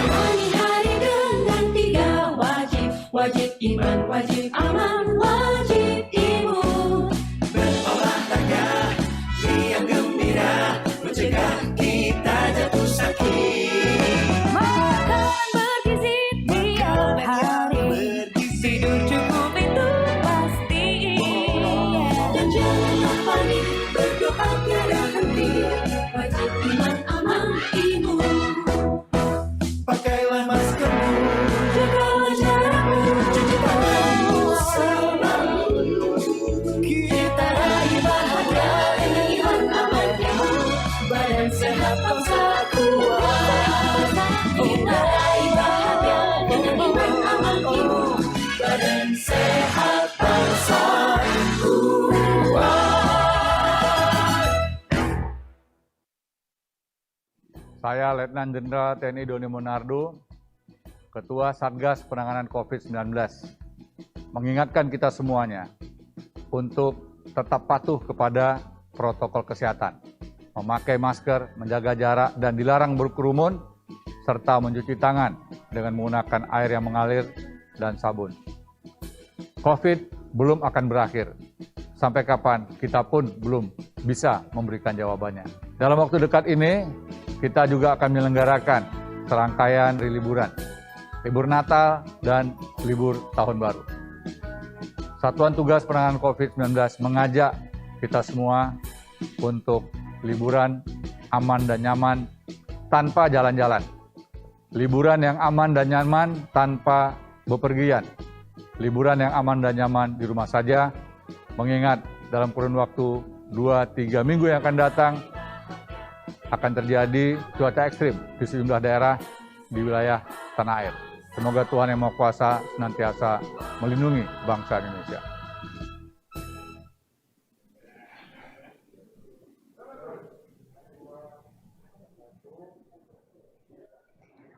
Jalani hari dengan 3 wajib, wajib iman, wajib aman, wajib imun. Berolahraga, riang gembira, mencegah kita jatuh sakit. Makan bergizi tiap hari, tidur cukup itu pasti. Dan jangan lupa nih, berdoa tiada henti, wajib iman, aman, imun. Pakailah maskermu, Jagalah jarakmu, cuci tanganmu selalu. Kita raih bahagia dengan iman, aman, imun. Badan sehat, bangsa kuat. Kita raih bahagia dengan iman, aman, imun. Badan sehat, bangsa kuat. Saya Letnan Jenderal TNI Doni Monardo, Ketua Satgas Penanganan COVID-19, mengingatkan kita semuanya untuk tetap patuh kepada protokol kesehatan, memakai masker, menjaga jarak, dan dilarang berkerumun, serta mencuci tangan dengan menggunakan air yang mengalir dan sabun. COVID belum akan berakhir. Sampai kapan, kita pun belum bisa memberikan jawabannya. Dalam waktu dekat ini, kita juga akan menyelenggarakan serangkaian liburan, libur Natal dan libur Tahun Baru. Satuan Tugas Penanganan COVID-19 mengajak kita semua untuk liburan aman dan nyaman tanpa jalan-jalan. Liburan yang aman dan nyaman tanpa bepergian. Liburan yang aman dan nyaman di rumah saja, mengingat dalam kurun waktu 2-3 minggu yang akan datang, akan terjadi cuaca ekstrim di sejumlah daerah di wilayah tanah air. Semoga Tuhan Yang Maha Kuasa senantiasa melindungi bangsa Indonesia.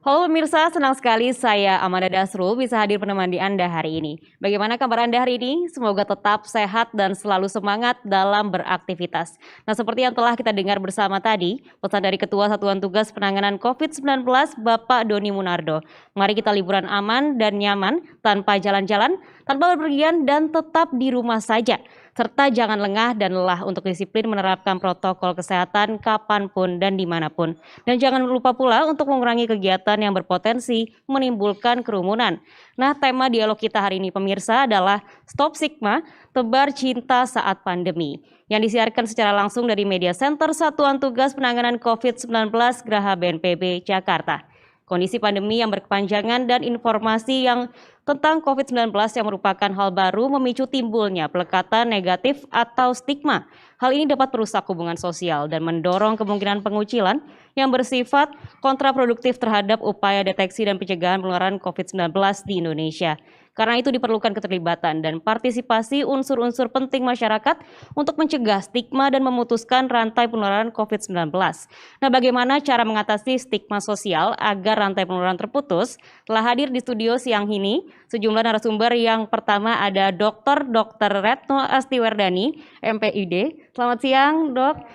Halo pemirsa, senang sekali saya Amanda Dasrul bisa hadir menemani Anda hari ini. Bagaimana kabar Anda hari ini? Semoga tetap sehat dan selalu semangat dalam beraktivitas. Nah, seperti yang telah kita dengar bersama tadi, pesan dari Ketua Satuan Tugas Penanganan COVID-19, Bapak Doni Monardo. Mari kita liburan aman dan nyaman, tanpa jalan-jalan, tanpa berpergian, dan tetap di rumah saja. Serta jangan lengah dan lelah untuk disiplin menerapkan protokol kesehatan kapanpun dan dimanapun. Dan jangan lupa pula untuk mengurangi kegiatan yang berpotensi menimbulkan kerumunan. Nah, tema dialog kita hari ini pemirsa adalah Stop Stigma, Tebar Cinta Saat Pandemi, yang disiarkan secara langsung dari Media Center Satuan Tugas Penanganan COVID-19 Graha BNPB Jakarta. Kondisi pandemi yang berkepanjangan dan informasi yang tentang COVID-19 yang merupakan hal baru memicu timbulnya pelekatan negatif atau stigma. Hal ini dapat merusak hubungan sosial dan mendorong kemungkinan pengucilan yang bersifat kontraproduktif terhadap upaya deteksi dan pencegahan penularan COVID-19 di Indonesia. Karena itu diperlukan keterlibatan dan partisipasi unsur-unsur penting masyarakat untuk mencegah stigma dan memutuskan rantai penularan COVID-19. Nah, bagaimana cara mengatasi stigma sosial agar rantai penularan terputus? Telah hadir di studio siang ini sejumlah narasumber. Yang pertama ada Dr. Retno Astiwerdani, MPID. Selamat siang, Dok.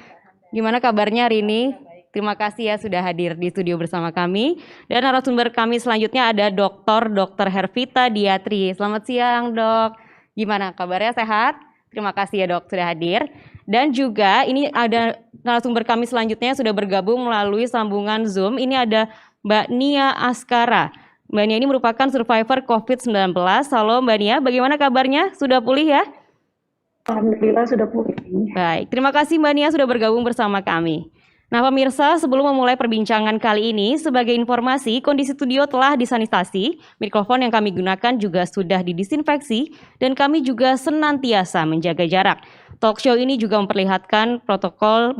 Gimana kabarnya hari ini? Terima kasih ya sudah hadir di studio bersama kami. Dan narasumber kami selanjutnya ada Dr. Hervita Diatri. Selamat siang, Dok. Gimana kabarnya, sehat? Terima kasih ya, Dok, sudah hadir. Dan juga ini ada narasumber kami selanjutnya sudah bergabung melalui sambungan Zoom. Ini ada Mbak Nia Askara. Mbak Nia ini merupakan survivor COVID-19. Halo Mbak Nia, bagaimana kabarnya? Sudah pulih ya? Alhamdulillah sudah pulih. Baik, terima kasih Mbak Nia sudah bergabung bersama kami. Nah pemirsa, sebelum memulai perbincangan kali ini, sebagai informasi, kondisi studio telah disanitasi, mikrofon yang kami gunakan juga sudah didisinfeksi, dan kami juga senantiasa menjaga jarak. Talk show ini juga memperhatikan protokol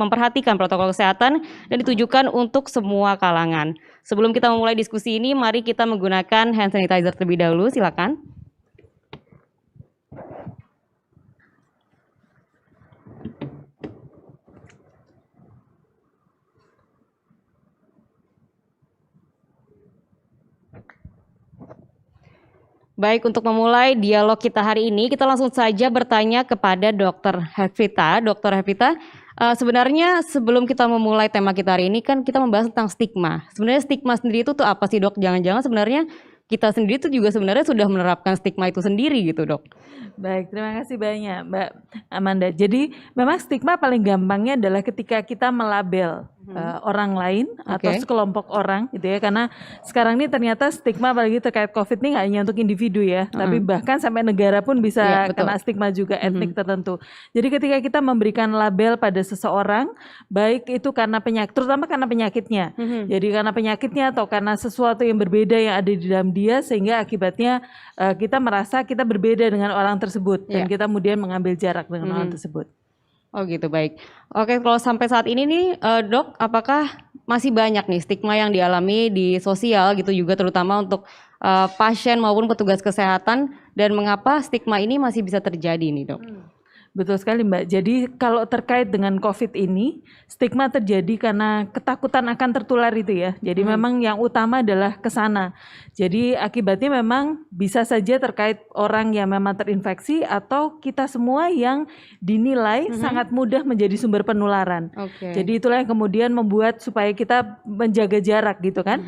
kesehatan dan ditujukan untuk semua kalangan. Sebelum kita memulai diskusi ini, mari kita menggunakan hand sanitizer terlebih dahulu, silakan. Baik, untuk memulai dialog kita hari ini, kita langsung saja bertanya kepada Dr. Hervita. Dr. Hervita, Sebenarnya sebelum kita memulai tema kita hari ini kan kita membahas tentang stigma. Sebenarnya stigma sendiri itu tuh apa sih dok? Jangan-jangan sebenarnya kita sendiri tuh juga sebenarnya sudah menerapkan stigma itu sendiri gitu dok? Baik, terima kasih banyak Mbak Amanda. Jadi memang stigma paling gampangnya adalah ketika kita melabel orang lain atau Oke. sekelompok orang gitu ya. Karena sekarang ini ternyata stigma apalagi terkait COVID ini nggak hanya untuk individu ya, tapi bahkan sampai negara pun bisa Iya, betul. kena stigma juga etnik tertentu. Jadi ketika kita memberikan label pada seseorang, baik itu karena penyakit, terutama karena penyakitnya. Jadi karena penyakitnya atau karena sesuatu yang berbeda yang ada di dalam dia, sehingga akibatnya kita merasa kita berbeda dengan orang tersebut dan Iya. kita kemudian mengambil jarak dengan orang tersebut. Oh gitu, baik. Oke, kalau sampai saat ini nih dok, apakah masih banyak nih stigma yang dialami di sosial gitu juga terutama untuk pasien maupun petugas kesehatan, dan mengapa stigma ini masih bisa terjadi nih dok? Betul sekali Mbak. Jadi kalau terkait dengan COVID ini, stigma terjadi karena ketakutan akan tertular itu ya. Jadi memang yang utama adalah ke sana. Jadi akibatnya memang bisa saja terkait orang yang memang terinfeksi atau kita semua yang dinilai sangat mudah menjadi sumber penularan. Oke. Jadi itulah yang kemudian membuat supaya kita menjaga jarak gitu kan,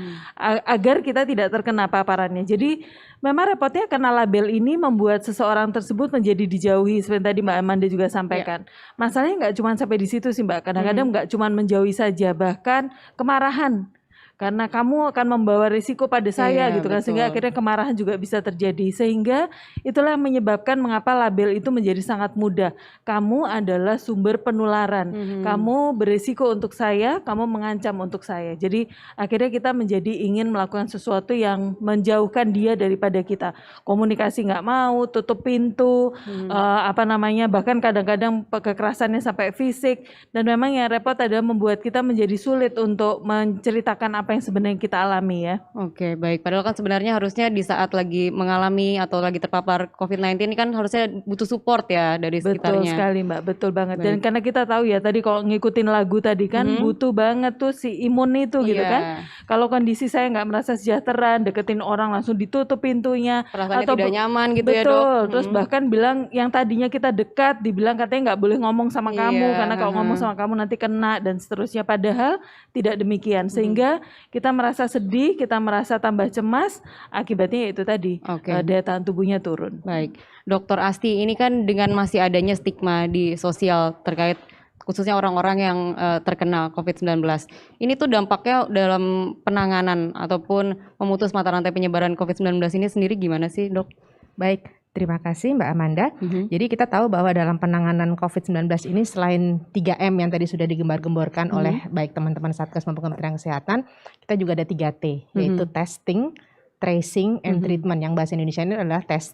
agar kita tidak terkena paparannya. Jadi memang repotnya karena label ini membuat seseorang tersebut menjadi dijauhi, seperti tadi Mbak Amanda juga sampaikan. Masalahnya nggak cuma sampai di situ sih Mbak, kadang-kadang nggak cuma menjauhi saja, bahkan kemarahan. Karena kamu akan membawa risiko pada saya Iya, gitu kan, sehingga betul. akhirnya kemarahan juga bisa terjadi. Sehingga itulah yang menyebabkan mengapa label itu menjadi sangat mudah. Kamu adalah sumber penularan, kamu berisiko untuk saya, kamu mengancam untuk saya. Jadi akhirnya kita menjadi ingin melakukan sesuatu yang menjauhkan dia daripada kita. Komunikasi nggak mau, tutup pintu, bahkan kadang-kadang kekerasannya sampai fisik. Dan memang yang repot adalah membuat kita menjadi sulit untuk menceritakan apa yang sebenarnya kita alami ya. Oke, baik. Padahal kan sebenarnya harusnya di saat lagi mengalami atau lagi terpapar COVID-19 ini kan harusnya butuh support ya dari Betul sekitarnya. sekali Mbak, betul banget. Dan Baik. karena kita tahu ya tadi kalau ngikutin lagu tadi kan butuh banget tuh si imun itu gitu Iya. kan. Kalau kondisi saya nggak merasa sejahtera, deketin orang langsung ditutup pintunya. Perasaannya tidak nyaman gitu ya dok. Betul, terus bahkan bilang yang tadinya kita dekat, dibilang katanya nggak boleh ngomong sama kamu, Iya, karena kalau ngomong sama kamu nanti kena dan seterusnya. Padahal tidak demikian, sehingga kita merasa sedih, kita merasa tambah cemas, akibatnya itu tadi, Oke. daya tahan tubuhnya turun. Baik, Dokter Asti, ini kan dengan masih adanya stigma di sosial terkait khususnya orang-orang yang terkena COVID-19. Ini tuh dampaknya dalam penanganan ataupun memutus mata rantai penyebaran COVID-19 ini sendiri gimana sih dok? Baik, terima kasih Mbak Amanda. Jadi kita tahu bahwa dalam penanganan COVID-19 ini selain 3M yang tadi sudah digembar-gemborkan oleh baik teman-teman Satgas maupun Kementerian Kesehatan, kita juga ada 3T, yaitu testing, tracing, and treatment. Yang bahasa Indonesia ini adalah tes,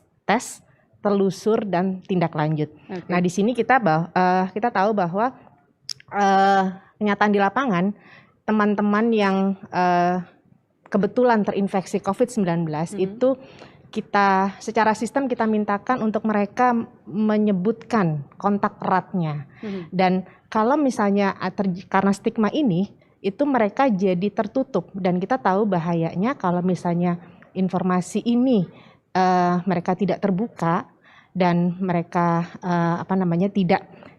telusur, dan tindak lanjut. Oke. Nah di sini kita tahu bahwa kenyataan di lapangan, teman-teman yang kebetulan terinfeksi COVID-19 itu kita secara sistem kita mintakan untuk mereka menyebutkan kontak eratnya. Dan kalau misalnya karena stigma ini, itu mereka jadi tertutup. Dan kita tahu bahayanya kalau misalnya informasi ini mereka tidak terbuka dan mereka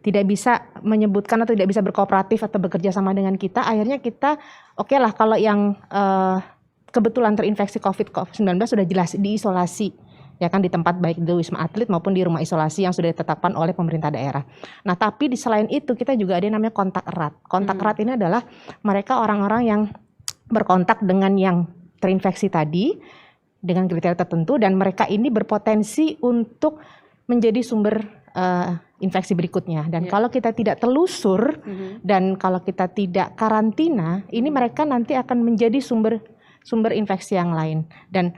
tidak bisa menyebutkan atau tidak bisa berkooperatif atau bekerja sama dengan kita, akhirnya kita oke lah kalau yang kebetulan terinfeksi COVID-19 sudah jelas diisolasi, ya kan, di tempat baik di Wisma Atlet maupun di rumah isolasi yang sudah ditetapkan oleh pemerintah daerah. Nah tapi di selain itu kita juga ada yang namanya kontak erat. Kontak erat ini adalah mereka orang-orang yang berkontak dengan yang terinfeksi tadi dengan kriteria tertentu, dan mereka ini berpotensi untuk menjadi sumber infeksi berikutnya. Dan kalau kita tidak telusur dan kalau kita tidak karantina, ini mereka nanti akan menjadi sumber infeksi yang lain. Dan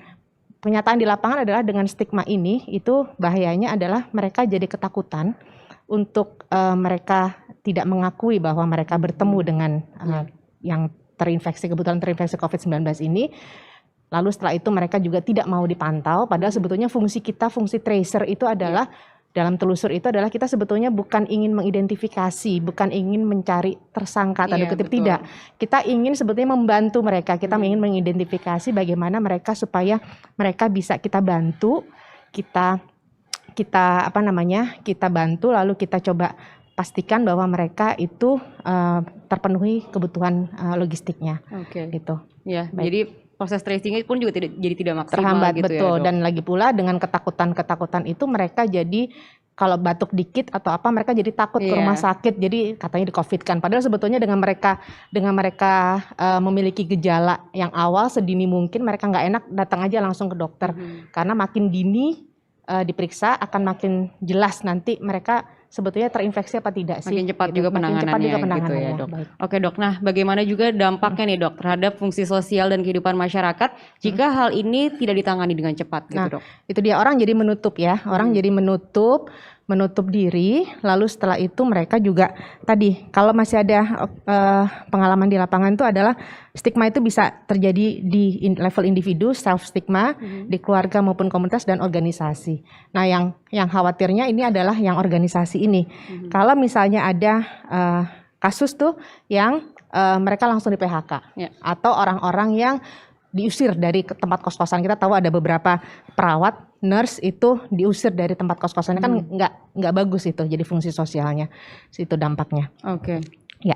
kenyataan di lapangan adalah dengan stigma ini, itu bahayanya adalah mereka jadi ketakutan untuk mereka tidak mengakui bahwa mereka bertemu dengan yang kebetulan terinfeksi COVID-19 ini. Lalu setelah itu mereka juga tidak mau dipantau, padahal sebetulnya fungsi tracer itu adalah dalam telusur itu adalah kita sebetulnya bukan ingin mengidentifikasi, bukan ingin mencari tersangka tanda kutip, tidak. Kita ingin sebetulnya membantu mereka, kita ingin mengidentifikasi bagaimana mereka supaya mereka bisa kita bantu, kita kita kita bantu, lalu kita coba pastikan bahwa mereka itu terpenuhi kebutuhan logistiknya. Oke. Gitu. Ya, Baik. jadi proses tracing pun juga tidak maksimal Terhambat, gitu betul. ya, Dok? Dan lagi pula dengan ketakutan itu mereka jadi kalau batuk dikit atau apa mereka jadi takut ke Iya. rumah sakit, jadi katanya di COVID kan. Padahal sebetulnya dengan mereka memiliki gejala yang awal sedini mungkin, mereka nggak enak datang aja langsung ke dokter. Karena makin dini diperiksa akan makin jelas nanti mereka sebetulnya terinfeksi apa tidak sih. Makin cepat gitu. juga Makin cepat juga penanganannya gitu ya, penanganannya. Dok. Baik. Oke, Dok. Nah, bagaimana juga dampaknya nih, Dok, terhadap fungsi sosial dan kehidupan masyarakat jika hal ini tidak ditangani dengan cepat gitu, Nah, Dok? itu dia, orang jadi menutup ya, orang jadi menutup diri, lalu setelah itu mereka juga tadi kalau masih ada pengalaman di lapangan itu adalah stigma itu bisa terjadi di level individu, self stigma, di keluarga maupun komunitas dan organisasi. Nah, yang khawatirnya ini adalah yang organisasi ini. Kalau misalnya ada kasus tuh yang mereka langsung di PHK, Ya. atau orang-orang yang diusir dari tempat kos-kosan. Kita tahu ada beberapa perawat, nurse itu diusir dari tempat kos-kosannya, kan nggak bagus itu, jadi fungsi sosialnya, itu dampaknya. Oke. Ya.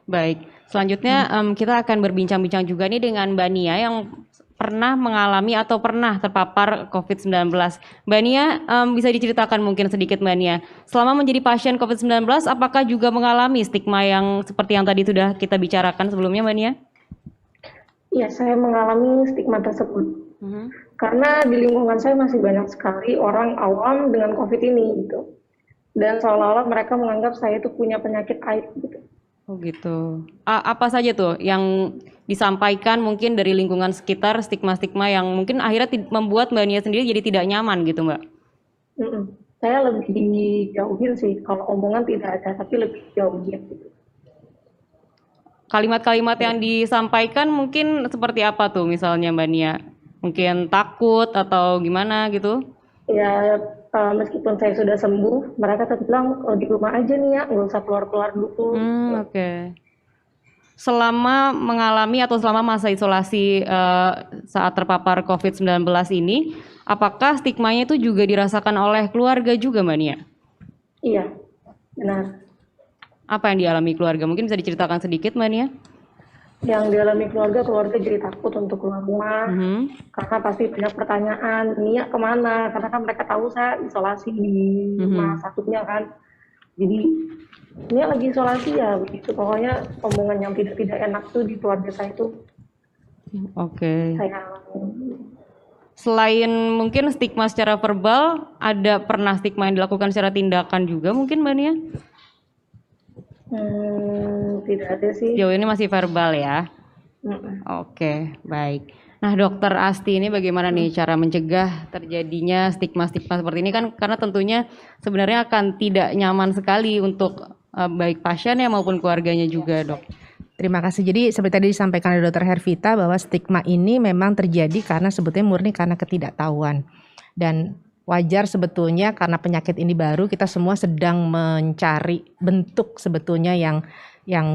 Baik. Selanjutnya kita akan berbincang-bincang juga nih dengan Mbak Nia yang pernah mengalami atau pernah terpapar COVID-19. Mbak Nia, bisa diceritakan mungkin sedikit Mbak Nia, selama menjadi pasien COVID-19 apakah juga mengalami stigma yang seperti yang tadi sudah kita bicarakan sebelumnya, Mbak Nia? Ya, saya mengalami stigma tersebut. Karena di lingkungan saya masih banyak sekali orang awam dengan COVID ini gitu. Dan seolah-olah mereka menganggap saya itu punya penyakit aib gitu. Oh gitu. Apa saja tuh yang disampaikan mungkin dari lingkungan sekitar, stigma-stigma yang mungkin akhirnya membuat Mbak Nia sendiri jadi tidak nyaman gitu, Mbak? Saya lebih dijauhin sih, kalau omongan tidak ada, tapi lebih jauhin gitu. Kalimat-kalimat yang disampaikan mungkin seperti apa tuh misalnya Mbak Nia? Mungkin takut atau gimana gitu? Ya, meskipun saya sudah sembuh, mereka tetap bilang, oh, di rumah aja nih ya, nggak usah keluar-keluar dulu. Oke. Selama mengalami atau selama masa isolasi saat terpapar COVID-19 ini, apakah stigmanya itu juga dirasakan oleh keluarga juga, Mbak Nia? Iya, benar. Apa yang dialami keluarga? Mungkin bisa diceritakan sedikit, Mbak Nia? Yang dialami keluarga jadi takut untuk keluar rumah, karena pasti banyak pertanyaan, Nia kemana? Karena kan mereka tahu saya isolasi di rumah satunya kan. Jadi, Nia lagi isolasi ya, begitu. Pokoknya omongan yang tidak enak tuh di keluarga saya itu. Oke. Saya alami. Selain mungkin stigma secara verbal, ada pernah stigma yang dilakukan secara tindakan juga mungkin, Mbak Nia? Tidak ada sih. Jauh ini masih verbal ya? Oke, baik. Nah, Dokter Asti, ini bagaimana nih cara mencegah terjadinya stigma-stigma seperti ini kan? Karena tentunya sebenarnya akan tidak nyaman sekali untuk baik pasiennya maupun keluarganya juga, Dok. Terima kasih. Jadi seperti tadi disampaikan oleh Dr. Hervita bahwa stigma ini memang terjadi karena sebetulnya murni karena ketidaktahuan. Dan wajar sebetulnya karena penyakit ini baru, kita semua sedang mencari bentuk sebetulnya yang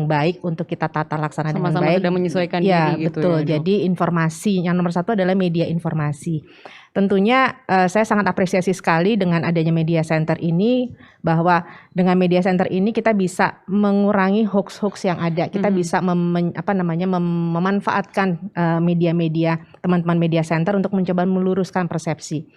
baik untuk kita tata laksana dengan Sama-sama baik. sedang menyesuaikan Ya, diri gitu betul. ya, Dok. Jadi informasi yang nomor satu adalah media informasi. Tentunya saya sangat apresiasi sekali dengan adanya media center ini, bahwa dengan media center ini kita bisa mengurangi hoax-hoax yang ada. Kita bisa memanfaatkan media-media teman-teman media center untuk mencoba meluruskan persepsi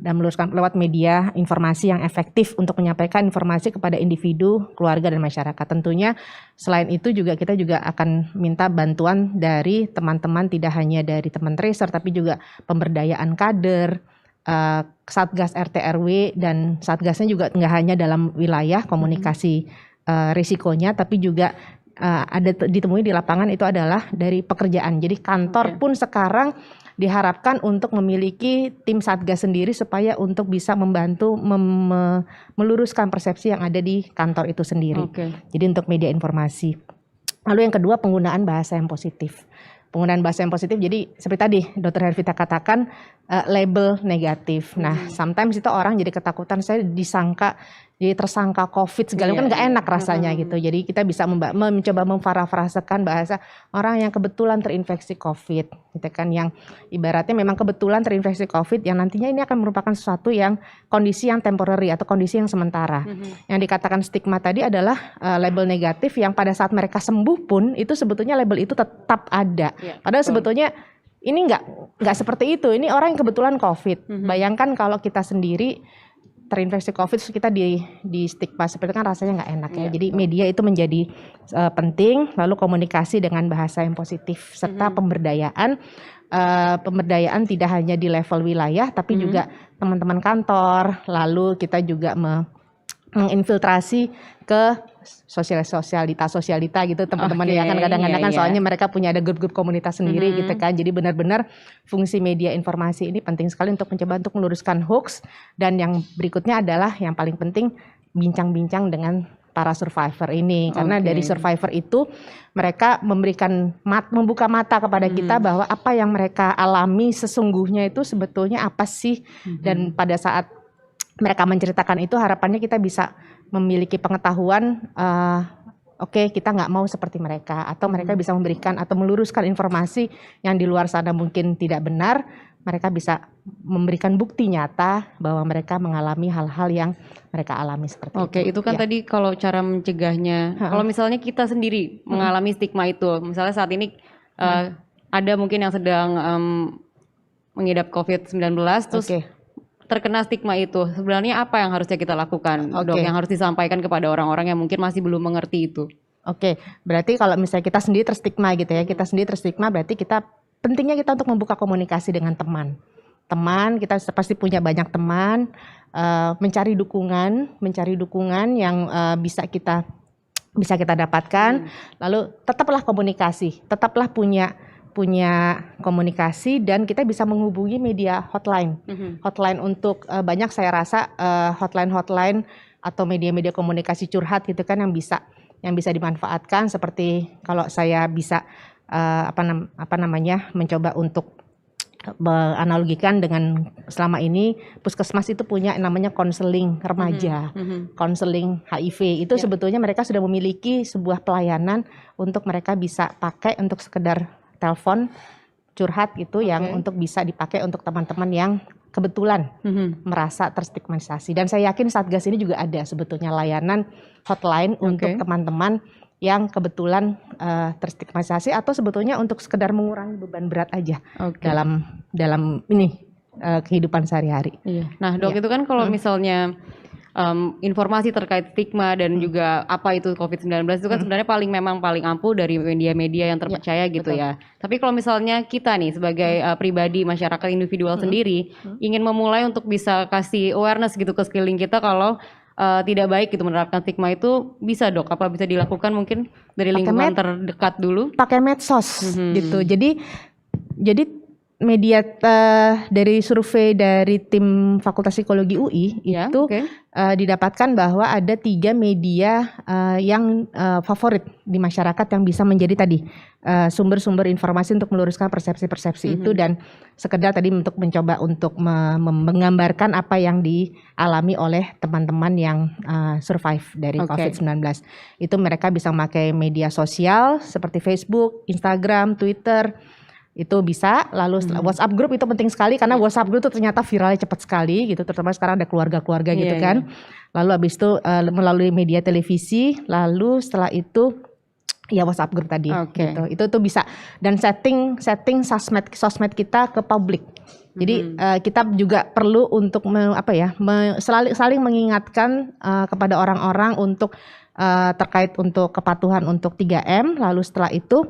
dan meluruskan lewat media informasi yang efektif untuk menyampaikan informasi kepada individu, keluarga dan masyarakat. Tentunya selain itu juga kita juga akan minta bantuan dari teman-teman, tidak hanya dari teman tracer tapi juga pemberdayaan kader, Satgas RT RW, dan Satgasnya juga nggak hanya dalam wilayah komunikasi risikonya, tapi juga ada ditemui di lapangan itu adalah dari pekerjaan. Jadi kantor pun sekarang diharapkan untuk memiliki tim Satgas sendiri supaya untuk bisa membantu meluruskan persepsi yang ada di kantor itu sendiri. Jadi untuk media informasi. Lalu yang kedua, penggunaan bahasa yang positif. Penggunaan bahasa yang positif, jadi seperti tadi Dr. Hervita katakan label negatif. Nah, sometimes itu orang jadi ketakutan, saya disangka jadi tersangka COVID segala kan nggak enak rasanya gitu. Jadi kita bisa mencoba memparafrasekan bahasa orang yang kebetulan terinfeksi COVID, gitu kan, yang ibaratnya memang kebetulan terinfeksi COVID yang nantinya ini akan merupakan sesuatu yang kondisi yang temporary atau kondisi yang sementara. Yang dikatakan stigma tadi adalah label negatif yang pada saat mereka sembuh pun itu sebetulnya label itu tetap ada. Padahal sebetulnya ini nggak seperti itu. Ini orang yang kebetulan COVID. Bayangkan kalau kita sendiri terinfeksi COVID terus kita di stigma seperti itu kan rasanya nggak enak ya. Jadi media itu menjadi penting, lalu komunikasi dengan bahasa yang positif serta pemberdayaan. Pemberdayaan tidak hanya di level wilayah tapi juga teman-teman kantor, lalu kita juga menginfiltrasi ke sosialita gitu teman-teman ya kan kadang-kadang kan soalnya mereka punya ada grup-grup komunitas sendiri gitu kan. Jadi benar-benar fungsi media informasi ini penting sekali untuk mencoba untuk meluruskan hoax, dan yang berikutnya adalah yang paling penting bincang-bincang dengan para survivor ini, karena dari survivor itu mereka memberikan membuka mata kepada kita bahwa apa yang mereka alami sesungguhnya itu sebetulnya apa sih, dan pada saat mereka menceritakan itu harapannya kita bisa memiliki pengetahuan, oke, kita nggak mau seperti mereka, atau mereka bisa memberikan atau meluruskan informasi yang di luar sana mungkin tidak benar. Mereka bisa memberikan bukti nyata bahwa mereka mengalami hal-hal yang mereka alami seperti itu. Oke, itu kan tadi kalau cara mencegahnya. Kalau misalnya kita sendiri mengalami stigma itu, misalnya saat ini ada mungkin yang sedang mengidap COVID-19 terus terkena stigma itu, sebenarnya apa yang harusnya kita lakukan, Dok, yang harus disampaikan kepada orang-orang yang mungkin masih belum mengerti itu? Berarti kalau misalnya kita sendiri terstigma gitu ya, kita sendiri terstigma berarti pentingnya kita untuk membuka komunikasi dengan teman. Kita pasti punya banyak teman, mencari dukungan yang bisa kita dapatkan. Lalu tetaplah komunikasi, tetaplah punya komunikasi, dan kita bisa menghubungi media hotline. Hotline untuk banyak saya rasa hotline atau media-media komunikasi curhat gitu kan yang bisa dimanfaatkan, seperti kalau saya bisa mencoba untuk menganalogikan dengan selama ini puskesmas itu punya namanya konseling remaja, konseling HIV. Itu sebetulnya mereka sudah memiliki sebuah pelayanan untuk mereka bisa pakai untuk sekedar telepon curhat gitu, yang untuk bisa dipakai untuk teman-teman yang kebetulan merasa terstigmatisasi. Dan saya yakin Satgas ini juga ada sebetulnya layanan hotline untuk teman-teman yang kebetulan terstigmatisasi atau sebetulnya untuk sekedar mengurangi beban berat aja dalam ini kehidupan sehari-hari. Nah, Dok, itu kan kalau misalnya informasi terkait stigma dan juga apa itu COVID-19 itu kan sebenarnya paling ampuh dari media-media yang terpercaya gitu ya. Tapi kalau misalnya kita nih sebagai pribadi, masyarakat individual sendiri ingin memulai untuk bisa kasih awareness gitu ke sekeliling kita kalau tidak baik gitu menerapkan stigma itu, bisa, Dok? Apa bisa dilakukan mungkin dari lingkungan terdekat dulu? Pakai medsos gitu. Jadi media dari survei dari tim Fakultas Psikologi UI itu didapatkan bahwa ada 3 media yang favorit di masyarakat yang bisa menjadi tadi sumber-sumber informasi untuk meluruskan persepsi-persepsi itu, dan sekedar tadi untuk mencoba untuk menggambarkan apa yang dialami oleh teman-teman yang survive dari COVID-19. Itu mereka bisa memakai media sosial seperti Facebook, Instagram, Twitter, itu bisa. Lalu WhatsApp group itu penting sekali karena WhatsApp group itu ternyata viralnya cepat sekali gitu, terutama sekarang ada keluarga-keluarga gitu kan. Lalu habis itu melalui media televisi, lalu setelah itu ya WhatsApp group tadi gitu. Itu bisa, dan setting sosmed kita ke publik. Jadi kita juga perlu untuk saling mengingatkan kepada orang-orang untuk terkait untuk kepatuhan untuk 3M, lalu setelah itu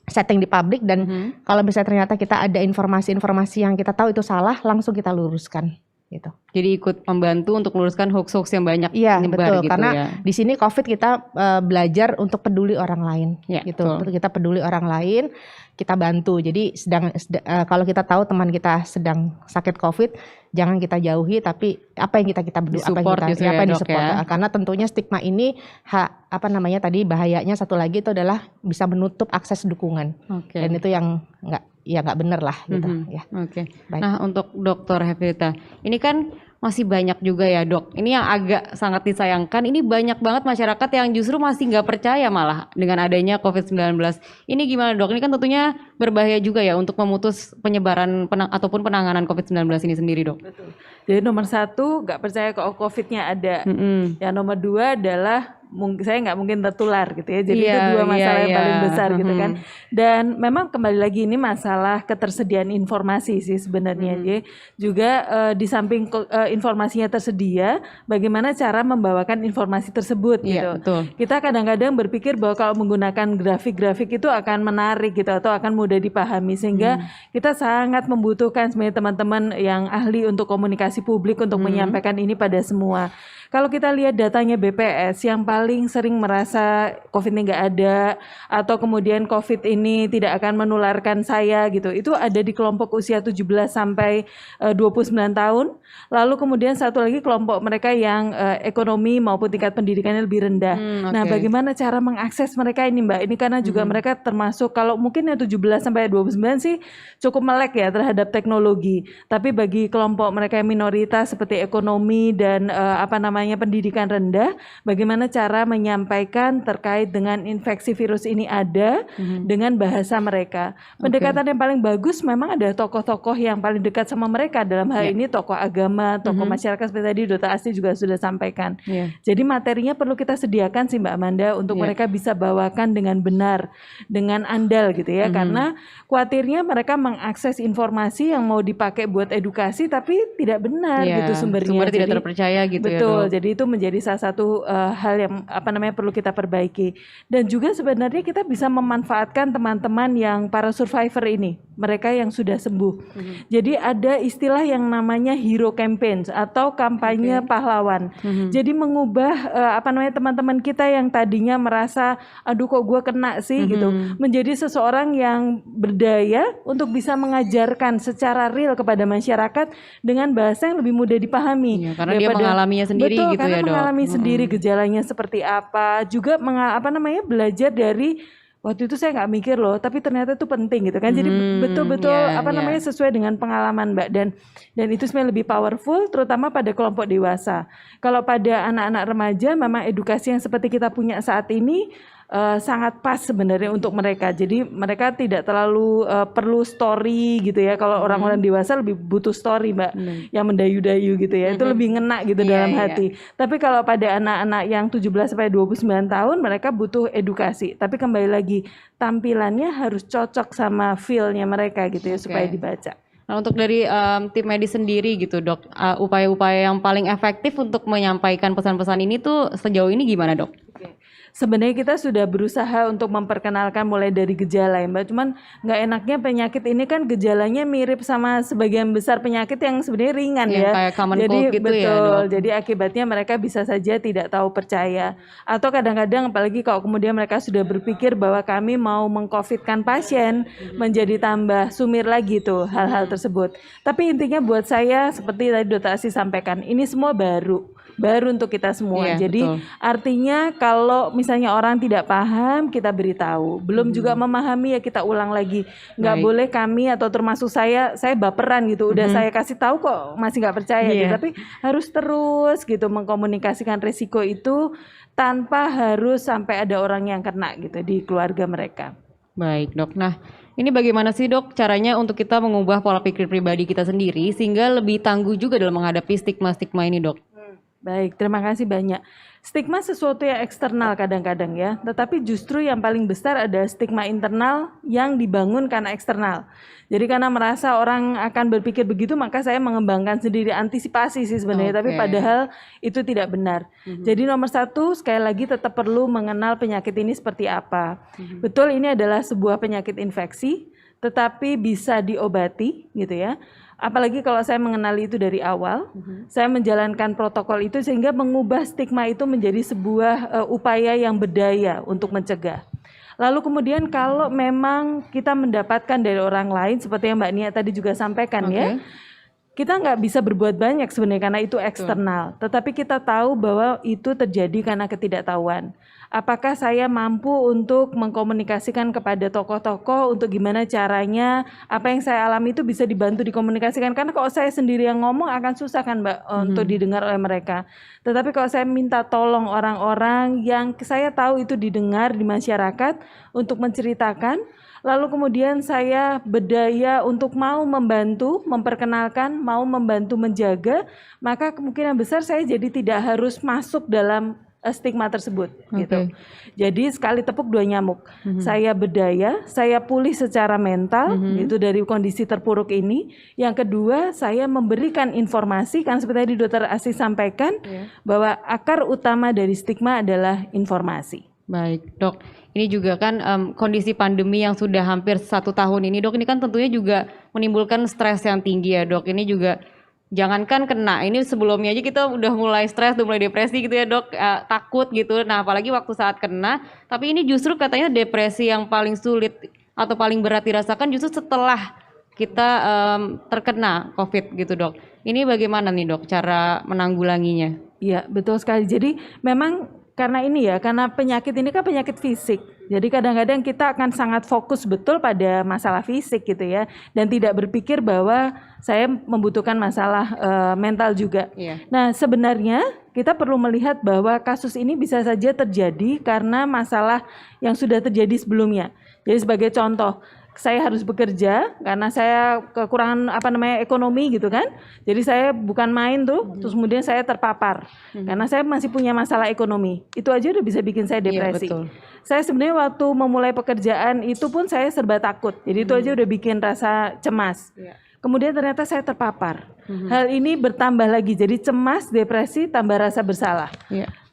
setting di publik, dan kalau misalnya ternyata kita ada informasi-informasi yang kita tahu itu salah, langsung kita luruskan gitu. Jadi ikut membantu untuk meluruskan hoax-hoax yang banyak nyebar gitu, karena di sini COVID kita belajar untuk peduli orang lain gitu. Untuk kita peduli orang lain, kita bantu. Jadi kalau kita tahu teman kita sedang sakit COVID, jangan kita jauhi, tapi apa yang kita peduli, apa yang disupport. Karena tentunya stigma ini bahayanya satu lagi itu adalah bisa menutup akses dukungan. Dan itu yang ya nggak bener lah gitu ya. Oke. Baik. Nah, untuk Dokter Hevita, ini kan masih banyak juga ya dok. Ini yang agak sangat disayangkan, ini banyak banget masyarakat yang justru masih nggak percaya malah dengan adanya COVID-19. Ini gimana dok? Ini kan tentunya berbahaya juga ya untuk memutus penyebaran ataupun penanganan COVID-19 ini sendiri dok. Betul. Jadi nomor 1 nggak percaya kalau COVID-nya ada. Yang nomor 2 adalah saya nggak mungkin tertular gitu ya. Jadi itu dua masalah yang paling besar gitu kan. Dan memang kembali lagi ini masalah ketersediaan informasi sih sebenarnya. Jadi juga di samping informasinya tersedia, bagaimana cara membawakan informasi tersebut gitu. Betul. Kita kadang-kadang berpikir bahwa kalau menggunakan grafik-grafik itu akan menarik gitu atau akan mudah dipahami, sehingga kita sangat membutuhkan sebenarnya teman-teman yang ahli untuk komunikasi publik untuk menyampaikan ini pada semua. Kalau kita lihat datanya BPS yang paling sering merasa COVID ini nggak ada atau kemudian COVID ini tidak akan menularkan saya gitu, itu ada di kelompok usia 17 sampai 29 tahun. Lalu kemudian satu lagi kelompok mereka yang ekonomi maupun tingkat pendidikannya lebih rendah. Nah, bagaimana cara mengakses mereka ini Mbak? Ini karena juga mereka termasuk, kalau mungkin yang 17 sampai 29 sih cukup melek ya terhadap teknologi. Tapi bagi kelompok mereka yang minoritas seperti ekonomi dan pendidikan rendah, bagaimana cara menyampaikan terkait dengan infeksi virus ini ada dengan bahasa mereka. Pendekatan yang paling bagus memang ada tokoh-tokoh yang paling dekat sama mereka, dalam hal ini tokoh agama, tokoh masyarakat seperti tadi Dr. Asti juga sudah sampaikan. Jadi materinya perlu kita sediakan sih Mbak Amanda untuk mereka bisa bawakan dengan benar, dengan andal gitu ya, karena khawatirnya mereka mengakses informasi yang mau dipakai buat edukasi tapi tidak benar gitu sumbernya. Sumber tidak terpercaya gitu. Betul, ya dok. jadi itu menjadi salah satu hal yang perlu kita perbaiki. Dan juga sebenarnya kita bisa memanfaatkan teman-teman yang para survivor ini, mereka yang sudah sembuh. Jadi ada istilah yang namanya hero campaigns atau kampanye pahlawan. Jadi mengubah teman-teman kita yang tadinya merasa aduh kok gue kena sih gitu, menjadi seseorang yang berdaya untuk bisa mengajarkan secara real kepada masyarakat dengan bahasa yang lebih mudah dipahami. Karena dia mengalaminya sendiri. Betul, gitu karena ya dok. mengalami sendiri gejalanya seperti apa, juga belajar dari waktu itu saya nggak mikir loh, tapi ternyata itu penting gitu kan. Jadi betul-betul sesuai dengan pengalaman Mbak, dan itu sebenarnya lebih powerful terutama pada kelompok dewasa. Kalau pada anak-anak remaja memang edukasi yang seperti kita punya saat ini sangat pas sebenarnya untuk mereka. Jadi mereka tidak terlalu perlu story gitu ya. Kalau orang-orang dewasa lebih butuh story Mbak, yang mendayu-dayu gitu ya. Itu lebih ngena gitu dalam hati. Tapi kalau pada anak-anak yang 17 sampai 29 tahun mereka butuh edukasi. Tapi kembali lagi tampilannya harus cocok sama feel-nya mereka gitu ya supaya dibaca. Nah, untuk dari tim medis sendiri gitu dok, upaya-upaya yang paling efektif untuk menyampaikan pesan-pesan ini tuh sejauh ini gimana dok? Sebenarnya kita sudah berusaha untuk memperkenalkan mulai dari gejala ya Mbak, cuman nggak enaknya penyakit ini kan gejalanya mirip sama sebagian besar penyakit yang sebenarnya ringan ya. Kayak common Jadi cold gitu ya dok. jadi akibatnya mereka bisa saja tidak tahu percaya. Atau kadang-kadang apalagi kalau kemudian mereka sudah berpikir bahwa kami mau mengcovidkan pasien, menjadi tambah sumir lagi tuh hal-hal tersebut. Tapi intinya buat saya seperti tadi Dr. Asi sampaikan, ini semua baru untuk kita semua. Jadi artinya kalau misalnya orang tidak paham kita beritahu, belum juga memahami ya kita ulang lagi. Nggak boleh kami atau termasuk saya baperan gitu. Udah saya kasih tahu kok masih nggak percaya gitu. Tapi harus terus gitu mengkomunikasikan risiko itu tanpa harus sampai ada orang yang kena gitu di keluarga mereka. Baik dok. Nah, ini bagaimana sih dok caranya untuk kita mengubah pola pikir pribadi kita sendiri sehingga lebih tangguh juga dalam menghadapi stigma-stigma ini dok? Baik, terima kasih banyak. Stigma sesuatu yang eksternal kadang-kadang ya, tetapi justru yang paling besar ada stigma internal yang dibangun karena eksternal. Jadi karena merasa orang akan berpikir begitu, maka saya mengembangkan sendiri antisipasi sih sebenarnya, tapi padahal itu tidak benar. Jadi nomor 1, sekali lagi tetap perlu mengenal penyakit ini seperti apa. Betul ini adalah sebuah penyakit infeksi, tetapi bisa diobati gitu ya. Apalagi kalau saya mengenali itu dari awal, saya menjalankan protokol itu sehingga mengubah stigma itu menjadi sebuah upaya yang berdaya untuk mencegah. Lalu kemudian kalau memang kita mendapatkan dari orang lain, seperti yang Mbak Nia tadi juga sampaikan ya, kita nggak bisa berbuat banyak sebenarnya karena itu eksternal. Tetapi kita tahu bahwa itu terjadi karena ketidaktahuan. Apakah saya mampu untuk mengkomunikasikan kepada tokoh-tokoh untuk gimana caranya apa yang saya alami itu bisa dibantu dikomunikasikan. Karena kalau saya sendiri yang ngomong akan susah kan Mbak untuk didengar oleh mereka. Tetapi kalau saya minta tolong orang-orang yang saya tahu itu didengar di masyarakat untuk menceritakan, lalu kemudian saya berdaya untuk mau membantu, memperkenalkan, mau membantu menjaga, maka kemungkinan besar saya jadi tidak harus masuk dalam stigma tersebut gitu. Jadi sekali tepuk dua nyamuk. Saya berdaya, saya pulih secara mental itu dari kondisi terpuruk ini. Yang kedua, saya memberikan informasi kan seperti tadi Dokter Asih sampaikan bahwa akar utama dari stigma adalah informasi. Baik, Dok. Ini juga kan kondisi pandemi yang sudah hampir 1 tahun ini, Dok. Ini kan tentunya juga menimbulkan stres yang tinggi ya, Dok. Ini juga jangankan kena, ini sebelumnya aja kita udah mulai stres, udah mulai depresi gitu ya, Dok. Takut gitu. Nah, apalagi waktu saat kena. Tapi ini justru katanya depresi yang paling sulit atau paling berat dirasakan justru setelah kita terkena COVID gitu, Dok. Ini bagaimana nih, Dok, cara menanggulanginya? Iya, betul sekali. Jadi memang karena ini ya, karena penyakit ini kan penyakit fisik. Jadi kadang-kadang kita akan sangat fokus betul pada masalah fisik gitu ya. Dan tidak berpikir bahwa saya membutuhkan masalah mental juga. Nah sebenarnya kita perlu melihat bahwa kasus ini bisa saja terjadi karena masalah yang sudah terjadi sebelumnya. Jadi sebagai contoh, saya harus bekerja karena saya kekurangan ekonomi gitu kan. Jadi saya bukan main tuh, terus kemudian saya terpapar karena saya masih punya masalah ekonomi. Itu aja udah bisa bikin saya depresi. Iya, betul. Saya sebenarnya waktu memulai pekerjaan itu pun saya serba takut. Jadi itu aja udah bikin rasa cemas. Kemudian ternyata saya terpapar. Hal ini bertambah lagi. Jadi cemas, depresi, tambah rasa bersalah.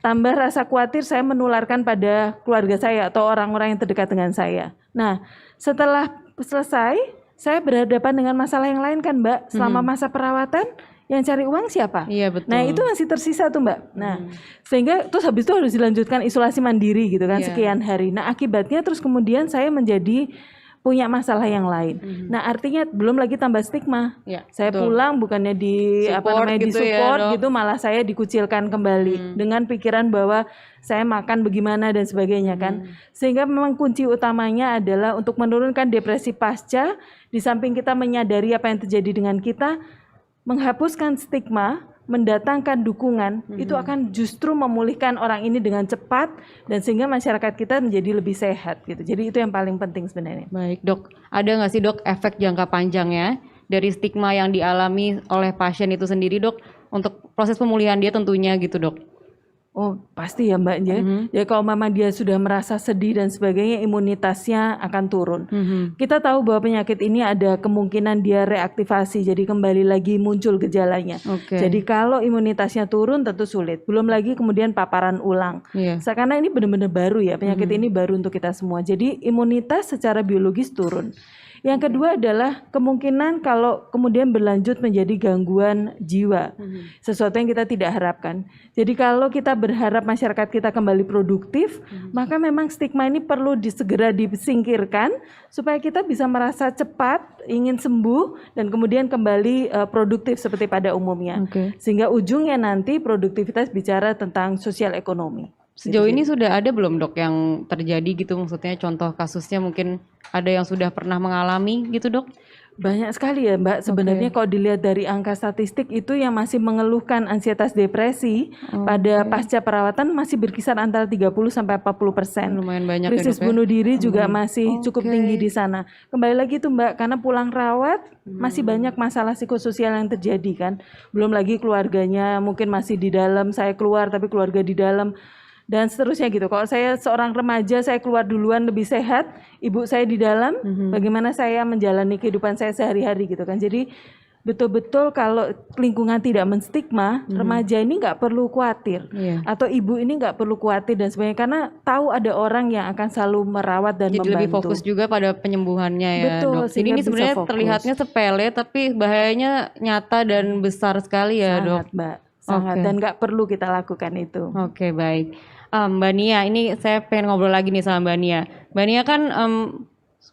Tambah rasa khawatir saya menularkan pada keluarga saya atau orang-orang yang terdekat dengan saya. Nah, setelah selesai, saya berhadapan dengan masalah yang lain kan Mbak. Selama masa perawatan, yang cari uang siapa? Iya, betul. Nah, itu masih tersisa tuh Mbak. Nah, sehingga terus habis itu harus dilanjutkan isolasi mandiri gitu kan, sekian hari. Nah, akibatnya terus kemudian saya menjadi punya masalah yang lain. Nah, artinya belum lagi tambah stigma. Saya pulang bukannya di disupport gitu, malah saya dikucilkan kembali dengan pikiran bahwa saya makan bagaimana dan sebagainya kan. Sehingga memang kunci utamanya adalah untuk menurunkan depresi pasca, di samping kita menyadari apa yang terjadi dengan kita, menghapuskan stigma, mendatangkan dukungan, itu akan justru memulihkan orang ini dengan cepat dan sehingga masyarakat kita menjadi lebih sehat gitu. Jadi itu yang paling penting sebenarnya. Baik, Dok. Ada nggak sih, Dok, efek jangka panjangnya dari stigma yang dialami oleh pasien itu sendiri, Dok, untuk proses pemulihan dia tentunya gitu, Dok? Oh pasti ya Mbak ya. Ya kalau memang dia sudah merasa sedih dan sebagainya, imunitasnya akan turun. Kita tahu bahwa penyakit ini ada kemungkinan dia reaktivasi, jadi kembali lagi muncul gejalanya. Jadi kalau imunitasnya turun tentu sulit. Belum lagi kemudian paparan ulang. Karena ini benar-benar baru ya, penyakit ini baru untuk kita semua. Jadi imunitas secara biologis turun. Yang kedua adalah kemungkinan kalau kemudian berlanjut menjadi gangguan jiwa, sesuatu yang kita tidak harapkan. Jadi kalau kita berharap masyarakat kita kembali produktif, maka memang stigma ini perlu segera disingkirkan supaya kita bisa merasa cepat, ingin sembuh, dan kemudian kembali produktif seperti pada umumnya. Sehingga ujungnya nanti produktivitas bicara tentang sosial ekonomi. Sejauh ini sudah ada belum, Dok, yang terjadi gitu, maksudnya contoh kasusnya mungkin ada yang sudah pernah mengalami gitu, Dok? Banyak sekali ya Mbak, sebenarnya kalau dilihat dari angka statistik itu yang masih mengeluhkan ansietas depresi pada pasca perawatan masih berkisar antara 30-40%. Lumayan banyak. Krisis bunuh diri juga masih cukup tinggi di sana. Kembali lagi tuh Mbak, karena pulang rawat masih banyak masalah psikososial yang terjadi kan. Belum lagi keluarganya mungkin masih di dalam, saya keluar tapi keluarga di dalam. Dan seterusnya gitu. Kalau saya seorang remaja, saya keluar duluan lebih sehat, ibu saya di dalam, bagaimana saya menjalani kehidupan saya sehari-hari gitu kan. Jadi betul-betul kalau lingkungan tidak menstigma, remaja ini nggak perlu khawatir, atau ibu ini nggak perlu khawatir dan sebagainya, karena tahu ada orang yang akan selalu merawat dan membantu. Jadi lebih fokus juga pada penyembuhannya ya. Betul, Dok. Jadi ini sebenarnya terlihatnya sepele, tapi bahayanya nyata dan besar sekali ya, Sangat, Dok. Mbak. Sangat, dan nggak perlu kita lakukan itu. Oke, baik. Mbak Nia, ini saya pengen ngobrol lagi nih sama Mbak Nia. Mbak Nia kan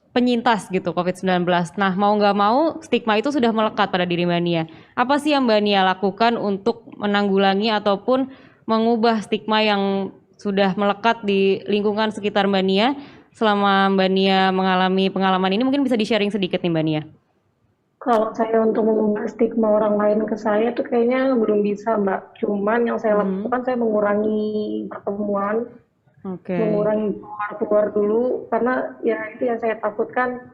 penyintas gitu COVID-19. Nah, mau nggak mau stigma itu sudah melekat pada diri Mbak Nia. Apa sih yang Mbak Nia lakukan untuk menanggulangi ataupun mengubah stigma yang sudah melekat di lingkungan sekitar Mbak Nia selama Mbak Nia mengalami pengalaman ini? Mungkin bisa di-sharing sedikit nih Mbak Nia. Kalau saya untuk mengubah stigma orang lain ke saya tuh kayaknya belum bisa, Mbak. Cuman yang saya lakukan, saya mengurangi pertemuan, mengurangi keluar dulu, karena ya itu yang saya takutkan,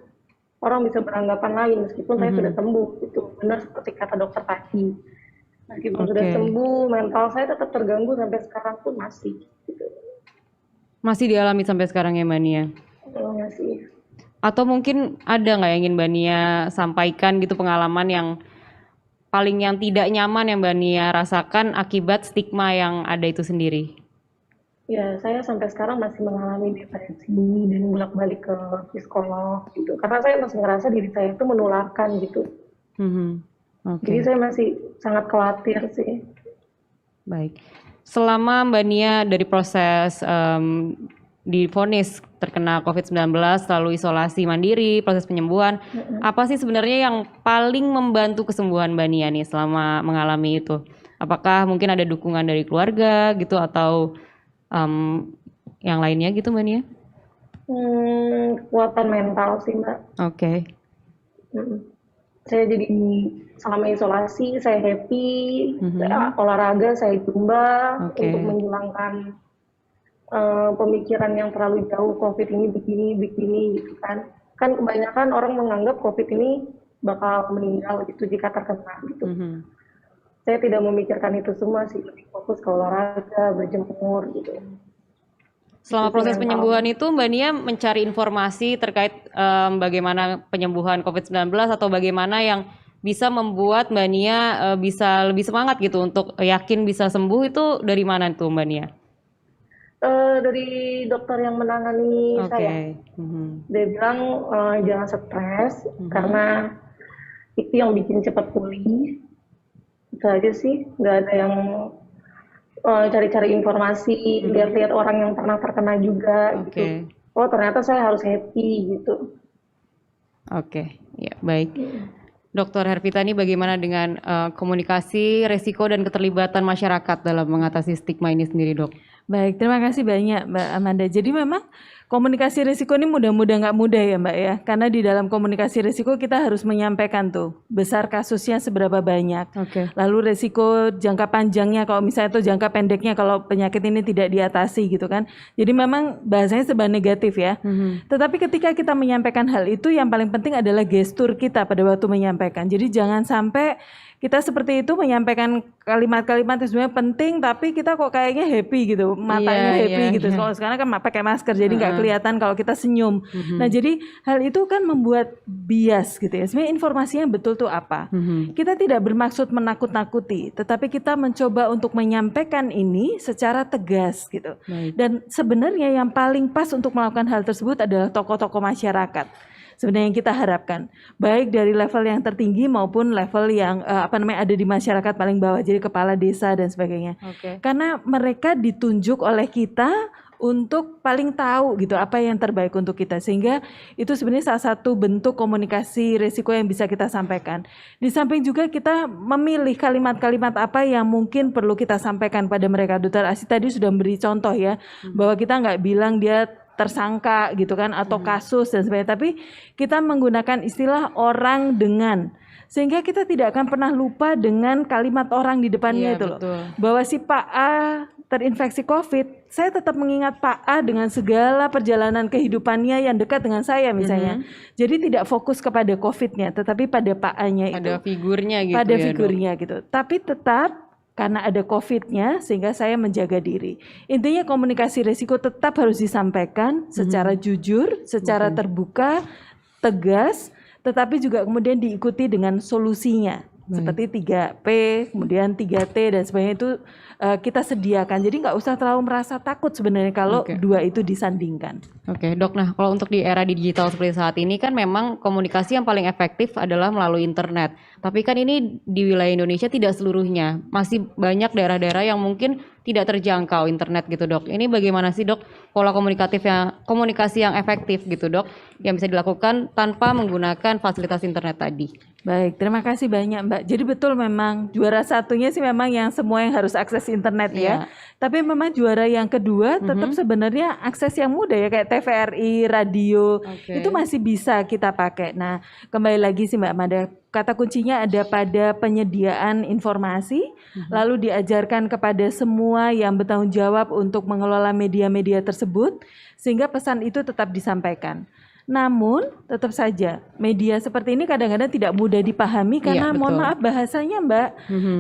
orang bisa beranggapan lain meskipun saya sudah sembuh. Itu benar seperti kata dokter tadi. Meskipun sudah sembuh, mental saya tetap terganggu sampai sekarang pun masih. Gitu. Masih dialami sampai sekarang ya Mbak Nia? Masih. Atau mungkin ada nggak yang ingin Mbak Nia sampaikan gitu, pengalaman yang paling yang tidak nyaman yang Mbak Nia rasakan akibat stigma yang ada itu sendiri? Ya, saya sampai sekarang masih mengalami depresi dan bolak-balik ke psikolog gitu. Karena saya masih ngerasa diri saya itu menularkan gitu. Jadi saya masih sangat khawatir sih. Baik. Selama Mbak Nia dari proses divonis terkena COVID-19, lalu isolasi mandiri, proses penyembuhan, apa sih sebenarnya yang paling membantu kesembuhan Mbak Nia nih selama mengalami itu? Apakah mungkin ada dukungan dari keluarga gitu atau yang lainnya gitu Mbak Nia? Kekuatan mental sih Mbak. Saya jadi selama isolasi saya happy, saya olahraga, saya zumba untuk menghilangkan pemikiran yang terlalu jauh, COVID ini begini gitu kan. Kan kebanyakan orang menganggap COVID ini bakal meninggal gitu jika terkena gitu. Saya tidak memikirkan itu semua sih, lebih fokus ke olahraga, berjemur gitu. Selama proses penyembuhan itu Mbak Nia mencari informasi terkait bagaimana penyembuhan COVID-19 atau bagaimana yang bisa membuat Mbak Nia bisa lebih semangat gitu untuk yakin bisa sembuh, itu dari mana tuh Mbak Nia? Dari dokter yang menangani saya. Dia bilang jangan stres karena itu yang bikin cepat pulih. Itu aja sih, nggak ada yang cari-cari informasi, lihat-lihat orang yang pernah terkena juga gitu. Oh ternyata saya harus happy gitu. Ya baik. Dr. Hervita, ini bagaimana dengan komunikasi, resiko dan keterlibatan masyarakat dalam mengatasi stigma ini sendiri, Dok? Baik, terima kasih banyak Mbak Amanda. Jadi memang komunikasi risiko ini mudah-mudah nggak mudah ya Mbak ya. Karena di dalam komunikasi risiko kita harus menyampaikan tuh besar kasusnya seberapa banyak. Lalu risiko jangka panjangnya kalau misalnya itu jangka pendeknya kalau penyakit ini tidak diatasi gitu kan. Jadi memang bahasanya serba negatif ya. Tetapi ketika kita menyampaikan hal itu yang paling penting adalah gestur kita pada waktu menyampaikan. Jadi jangan sampai kita seperti itu menyampaikan kalimat-kalimat yang sebenarnya penting tapi kita kok kayaknya happy gitu, matanya happy gitu. Kalau sekarang kan pakai masker jadi nggak kelihatan kalau kita senyum. Nah jadi hal itu kan membuat bias gitu ya. Sebenarnya informasinya betul tuh apa? Kita tidak bermaksud menakut-nakuti, tetapi kita mencoba untuk menyampaikan ini secara tegas gitu. Dan sebenarnya yang paling pas untuk melakukan hal tersebut adalah tokoh-tokoh masyarakat. Sebenarnya yang kita harapkan baik dari level yang tertinggi maupun level yang ada di masyarakat paling bawah, jadi kepala desa dan sebagainya. Karena mereka ditunjuk oleh kita untuk paling tahu gitu apa yang terbaik untuk kita, sehingga itu sebenarnya salah satu bentuk komunikasi risiko yang bisa kita sampaikan. Di samping juga kita memilih kalimat-kalimat apa yang mungkin perlu kita sampaikan pada mereka. Dr. Asi tadi sudah memberi contoh ya, bahwa kita nggak bilang dia tersangka gitu kan atau kasus dan sebagainya, tapi kita menggunakan istilah orang dengan, sehingga kita tidak akan pernah lupa dengan kalimat orang di depannya itu loh. Bahwa si Pak A terinfeksi COVID, saya tetap mengingat Pak A dengan segala perjalanan kehidupannya yang dekat dengan saya misalnya. Jadi tidak fokus kepada COVID-nya, tetapi pada Pak A-nya itu. Pada figurnya gitu. Pada figurnya gitu. Tapi tetap karena ada COVID-nya sehingga saya menjaga diri. Intinya komunikasi risiko tetap harus disampaikan secara jujur, secara terbuka, tegas, tetapi juga kemudian diikuti dengan solusinya. Seperti 3P, kemudian 3T dan sebagainya itu kita sediakan. Jadi nggak usah terlalu merasa takut sebenarnya kalau dua itu disandingkan. Oke, Dok. Nah, kalau untuk di era digital seperti saat ini kan memang komunikasi yang paling efektif adalah melalui internet. Tapi kan ini di wilayah Indonesia tidak seluruhnya. Masih banyak daerah-daerah yang mungkin tidak terjangkau internet gitu, Dok. Ini bagaimana sih, Dok, pola komunikasi yang efektif gitu, Dok, yang bisa dilakukan tanpa menggunakan fasilitas internet tadi? Baik, terima kasih banyak Mbak. Jadi betul memang juara satunya sih memang yang semua yang harus akses internet ya. Iya. Tapi memang juara yang kedua tetap sebenarnya akses yang mudah ya kayak TVRI, radio, Oke. itu masih bisa kita pakai. Nah, kembali lagi sih Mbak Mada, kata kuncinya ada pada penyediaan informasi, lalu diajarkan kepada semua yang bertanggung jawab untuk mengelola media-media tersebut, sehingga pesan itu tetap disampaikan. Namun tetap saja media seperti ini kadang-kadang tidak mudah dipahami karena Iya, mohon betul. maaf bahasanya Mbak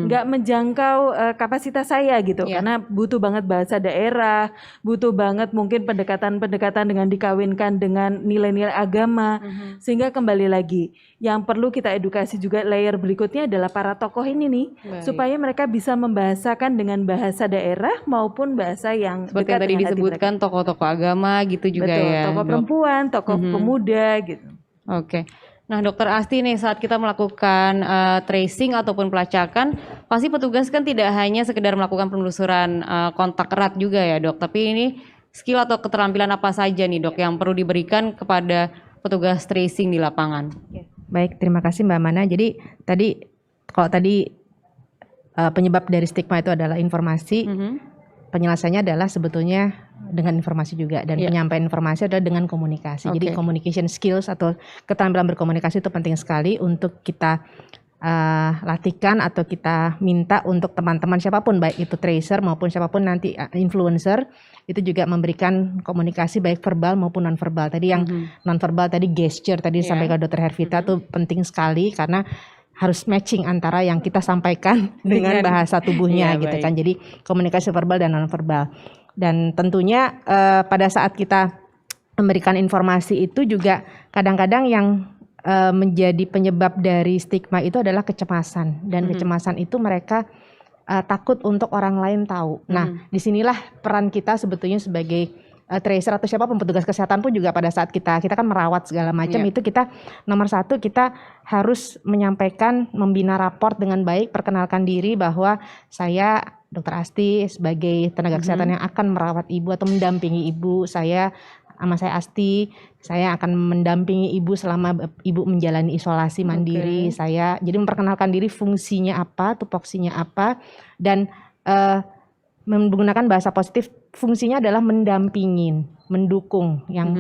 nggak menjangkau kapasitas saya gitu Iya. karena butuh banget bahasa daerah, butuh banget mungkin pendekatan-pendekatan dengan dikawinkan dengan nilai-nilai agama sehingga kembali lagi yang perlu kita edukasi juga layer berikutnya adalah para tokoh ini nih Baik. supaya mereka bisa membahasakan dengan bahasa daerah maupun bahasa yang Seperti dekat yang tadi dengan hati mereka. disebutkan tokoh-tokoh agama gitu juga Betul, ya, tokoh Dok. perempuan, tokoh pemuda gitu. Oke. Nah, Dokter Asti nih saat kita melakukan tracing ataupun pelacakan, pasti petugas kan tidak hanya sekedar melakukan penelusuran kontak erat juga ya, Dok. Tapi ini skill atau keterampilan apa saja nih, Dok, yang perlu diberikan kepada petugas tracing di lapangan? Baik, terima kasih Mbak Mana. Jadi kalau tadi penyebab dari stigma itu adalah informasi, penyelesaiannya adalah sebetulnya dengan informasi juga dan Iya. penyampaian informasi adalah dengan komunikasi. Jadi Oke. communication skills atau keterampilan berkomunikasi itu penting sekali untuk kita latihkan atau kita minta untuk teman-teman siapapun baik itu tracer maupun siapapun nanti influencer itu juga memberikan komunikasi baik verbal maupun nonverbal. Tadi yang nonverbal tadi gesture tadi Iya. disampaikan Dr. Hervita tuh penting sekali karena harus matching antara yang kita sampaikan dengan bahasa tubuhnya Iya, gitu baik. kan. Jadi komunikasi verbal dan nonverbal. Dan tentunya pada saat kita memberikan informasi itu juga kadang-kadang yang menjadi penyebab dari stigma itu adalah kecemasan dan kecemasan itu mereka takut untuk orang lain tahu. Nah, disinilah peran kita sebetulnya sebagai tracer atau siapapun petugas kesehatan pun juga pada saat kita kan merawat segala macam Iya. itu kita nomor satu kita harus menyampaikan membina raport dengan baik, perkenalkan diri bahwa saya Dr. Asti sebagai tenaga kesehatan yang akan merawat ibu atau mendampingi ibu, nama saya Asti, saya akan mendampingi ibu selama ibu menjalani isolasi mandiri. Saya jadi memperkenalkan diri fungsinya apa, tupoksinya apa, dan menggunakan bahasa positif. Fungsinya adalah mendampingin, mendukung yang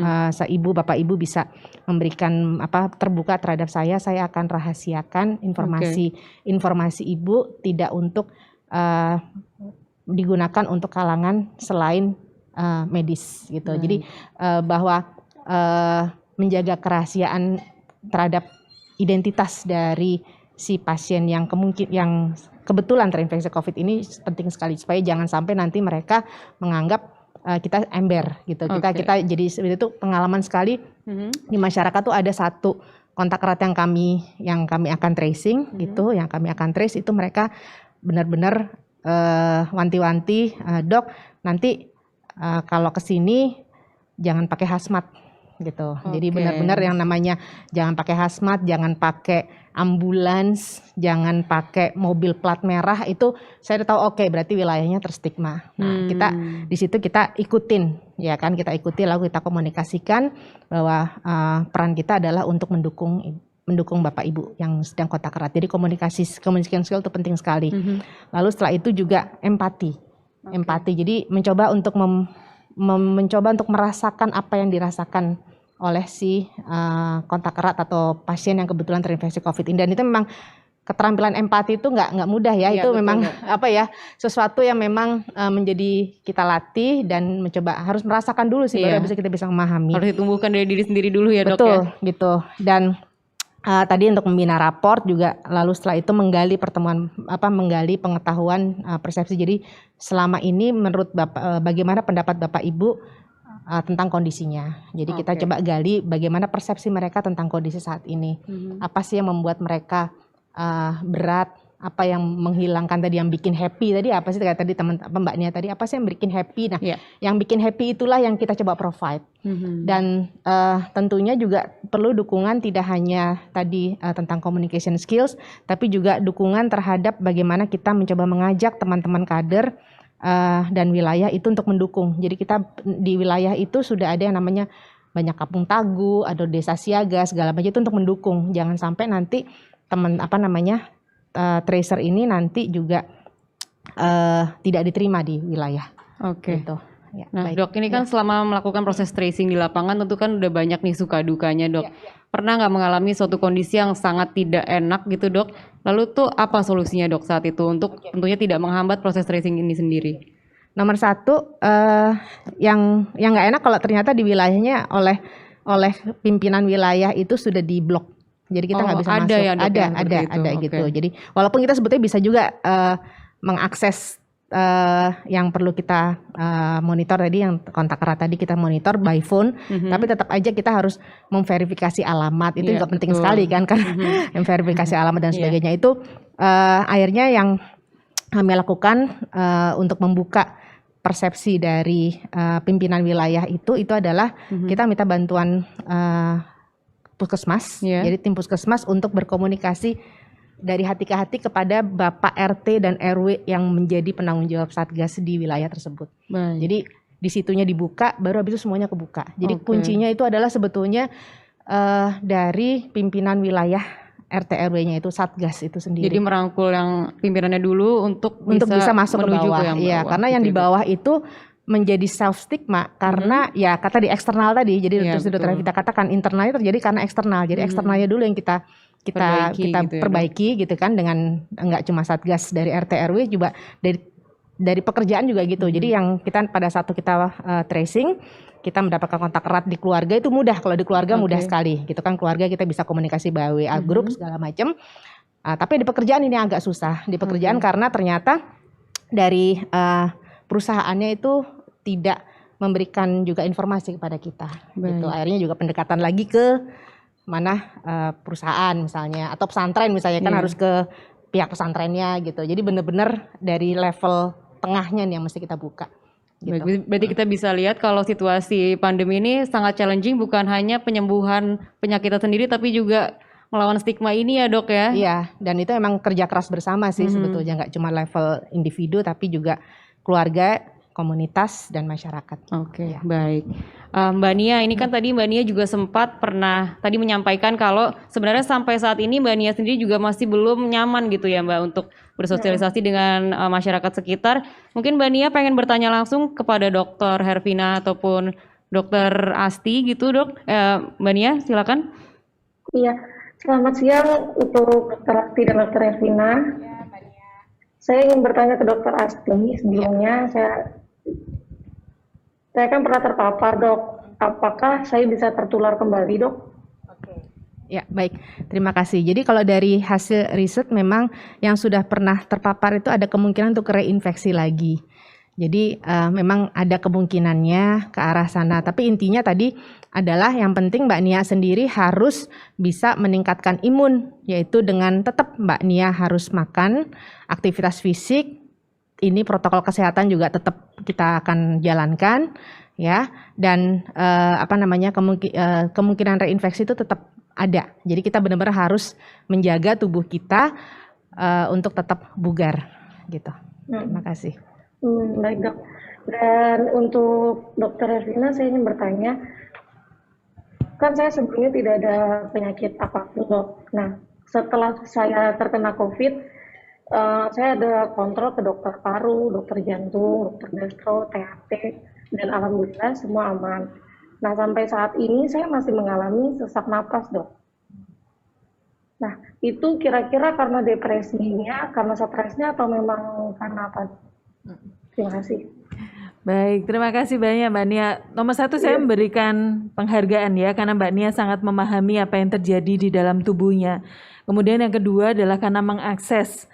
ibu bapak ibu bisa memberikan terbuka terhadap saya akan rahasiakan informasi ibu tidak untuk digunakan untuk kalangan selain medis gitu. Jadi bahwa menjaga kerahasiaan terhadap identitas dari si pasien yang kebetulan terinfeksi COVID ini penting sekali supaya jangan sampai nanti mereka menganggap kita ember gitu. Kita jadi seperti itu pengalaman sekali di masyarakat tuh ada satu kontak erat yang kami akan tracing gitu, yang kami akan trace itu mereka benar-benar wanti-wanti, dok nanti kalau kesini jangan pakai hazmat gitu. Jadi benar-benar yang namanya jangan pakai hazmat, jangan pakai ambulans, jangan pakai mobil plat merah itu saya udah tahu berarti wilayahnya terstigma. Nah, kita di situ kita ikutin ya kan, kita ikuti lalu kita komunikasikan bahwa peran kita adalah untuk mendukung Bapak Ibu yang sedang kontak erat. Jadi communication skill itu penting sekali. Lalu setelah itu juga empati. Jadi mencoba untuk mencoba untuk merasakan apa yang dirasakan oleh si kontak erat atau pasien yang kebetulan terinfeksi COVID ini. Dan itu memang keterampilan empati itu nggak mudah ya. Iya, Itu betul, memang Mbak. sesuatu yang memang menjadi kita latih dan mencoba harus merasakan dulu sih baru kita bisa memahami. Harus ditumbuhkan dari diri sendiri dulu ya, Dok. Betul, Ya? gitu. Dan tadi untuk membina raport juga, lalu setelah itu menggali menggali pengetahuan persepsi. Jadi selama ini menurut Bapak, bagaimana pendapat Bapak Ibu tentang kondisinya. Jadi kita coba gali bagaimana persepsi mereka tentang kondisi saat ini. Apa sih yang membuat mereka berat, apa yang menghilangkan tadi, yang bikin happy tadi apa sih, kayak tadi teman Mbak Nia tadi, apa sih yang bikin happy. Nah, yang bikin happy itulah yang kita coba provide. Dan tentunya juga perlu dukungan tidak hanya tadi tentang communication skills, tapi juga dukungan terhadap bagaimana kita mencoba mengajak teman-teman kader dan wilayah itu untuk mendukung. Jadi kita di wilayah itu sudah ada yang namanya banyak kampung tangguh, ada desa siaga, segala macam itu untuk mendukung. Jangan sampai nanti tracer ini nanti juga tidak diterima di wilayah. Oke. Gitu. Ya, Nah, baik. Dok, ini kan selama melakukan proses tracing di lapangan tentu kan udah banyak nih suka dukanya, Dok. Pernah nggak mengalami suatu kondisi yang sangat tidak enak gitu, Dok? Lalu tuh apa solusinya, Dok, saat itu untuk tentunya tidak menghambat proses tracing ini sendiri? Nomor satu, yang nggak enak kalau ternyata di wilayahnya oleh pimpinan wilayah itu sudah diblok. Jadi kita nggak bisa ada masuk. ya, Dok, yang seperti itu? Ada Oke. gitu. Jadi walaupun kita sebetulnya bisa juga mengakses yang perlu kita monitor tadi, yang kontak erat tadi kita monitor by phone, tapi tetap aja kita harus memverifikasi alamat. Itu Iya, juga penting betul. sekali kan, memverifikasi alamat dan sebagainya. Itu akhirnya yang kami lakukan untuk membuka persepsi dari pimpinan wilayah itu adalah kita minta bantuan puskesmas. Jadi tim puskesmas untuk berkomunikasi dari hati ke hati kepada Bapak RT dan RW yang menjadi penanggung jawab Satgas di wilayah tersebut. Baik. Jadi di situnya dibuka, baru habis itu semuanya kebuka. Jadi Oke. kuncinya itu adalah sebetulnya dari pimpinan wilayah RT RW-nya itu Satgas itu sendiri. Jadi merangkul yang pimpinannya dulu untuk bisa masuk ke menuju bawah. yang Iya, bawah, karena yang gitu di ya, Dok. bawah itu menjadi self stigma karena ya kata di eksternal tadi. Jadi Iya, terus betul. kita katakan internalnya terjadi karena eksternal. Jadi eksternalnya dulu yang kita Perbaiki gitu ya, perbaiki gitu kan, dengan enggak cuma Satgas dari RT RW, juga dari pekerjaan juga gitu. Jadi yang kita pada saat kita tracing, kita mendapatkan kontak erat di keluarga itu mudah. Kalau di keluarga mudah sekali gitu kan, keluarga kita bisa komunikasi by WA group segala macam. Tapi di pekerjaan ini agak susah. Di pekerjaan karena ternyata dari perusahaannya itu tidak memberikan juga informasi kepada kita. Gitu. Akhirnya juga pendekatan lagi ke mana perusahaan misalnya, atau pesantren misalnya kan harus ke pihak pesantrennya gitu. Jadi benar-benar dari level tengahnya nih yang mesti kita buka. Gitu. Baik, berarti kita bisa lihat kalau situasi pandemi ini sangat challenging, bukan hanya penyembuhan penyakit sendiri tapi juga melawan stigma ini ya, Dok ya. Iya, dan itu emang kerja keras bersama sih sebetulnya, nggak cuma level individu tapi juga keluarga, komunitas dan masyarakat. Oke, baik. Mbak Nia, ini kan tadi Mbak Nia juga sempat pernah tadi menyampaikan kalau sebenarnya sampai saat ini Mbak Nia sendiri juga masih belum nyaman gitu ya, Mbak, untuk bersosialisasi dengan masyarakat sekitar. Mungkin Mbak Nia pengen bertanya langsung kepada Dr. Hervina ataupun Dr. Asti gitu, Dok. Mbak Nia, silakan. Iya, selamat siang untuk Dr. Asti dan Dr. Hervina. Saya ingin bertanya ke Dr. Asti. Sebelumnya saya kan pernah terpapar, Dok. Apakah saya bisa tertular kembali, Dok? Ya, baik. Terima kasih. Jadi kalau dari hasil riset memang yang sudah pernah terpapar itu ada kemungkinan untuk reinfeksi lagi. Jadi memang ada kemungkinannya ke arah sana. Tapi intinya tadi adalah yang penting Mbak Nia sendiri harus bisa meningkatkan imun, yaitu dengan tetap Mbak Nia harus makan, aktivitas fisik. Ini protokol kesehatan juga tetap kita akan jalankan, ya. Dan kemungkinan reinfeksi itu tetap ada. Jadi kita benar-benar harus menjaga tubuh kita untuk tetap bugar, gitu. Terima kasih. Baik, Dok. Dan untuk Dr. Hervina, saya ingin bertanya, kan saya sebelumnya tidak ada penyakit apapun, Dok. Nah, setelah saya terkena COVID, saya ada kontrol ke dokter paru, dokter jantung, dokter gastro, THT, dan alhamdulillah semua aman. Nah, sampai saat ini saya masih mengalami sesak napas, Dok. Nah, itu kira-kira karena depresinya, karena stresnya, atau memang karena apa? Terima kasih. Baik, terima kasih banyak Mbak Nia. Nomor satu saya memberikan penghargaan ya, karena Mbak Nia sangat memahami apa yang terjadi di dalam tubuhnya. Kemudian yang kedua adalah karena mengakses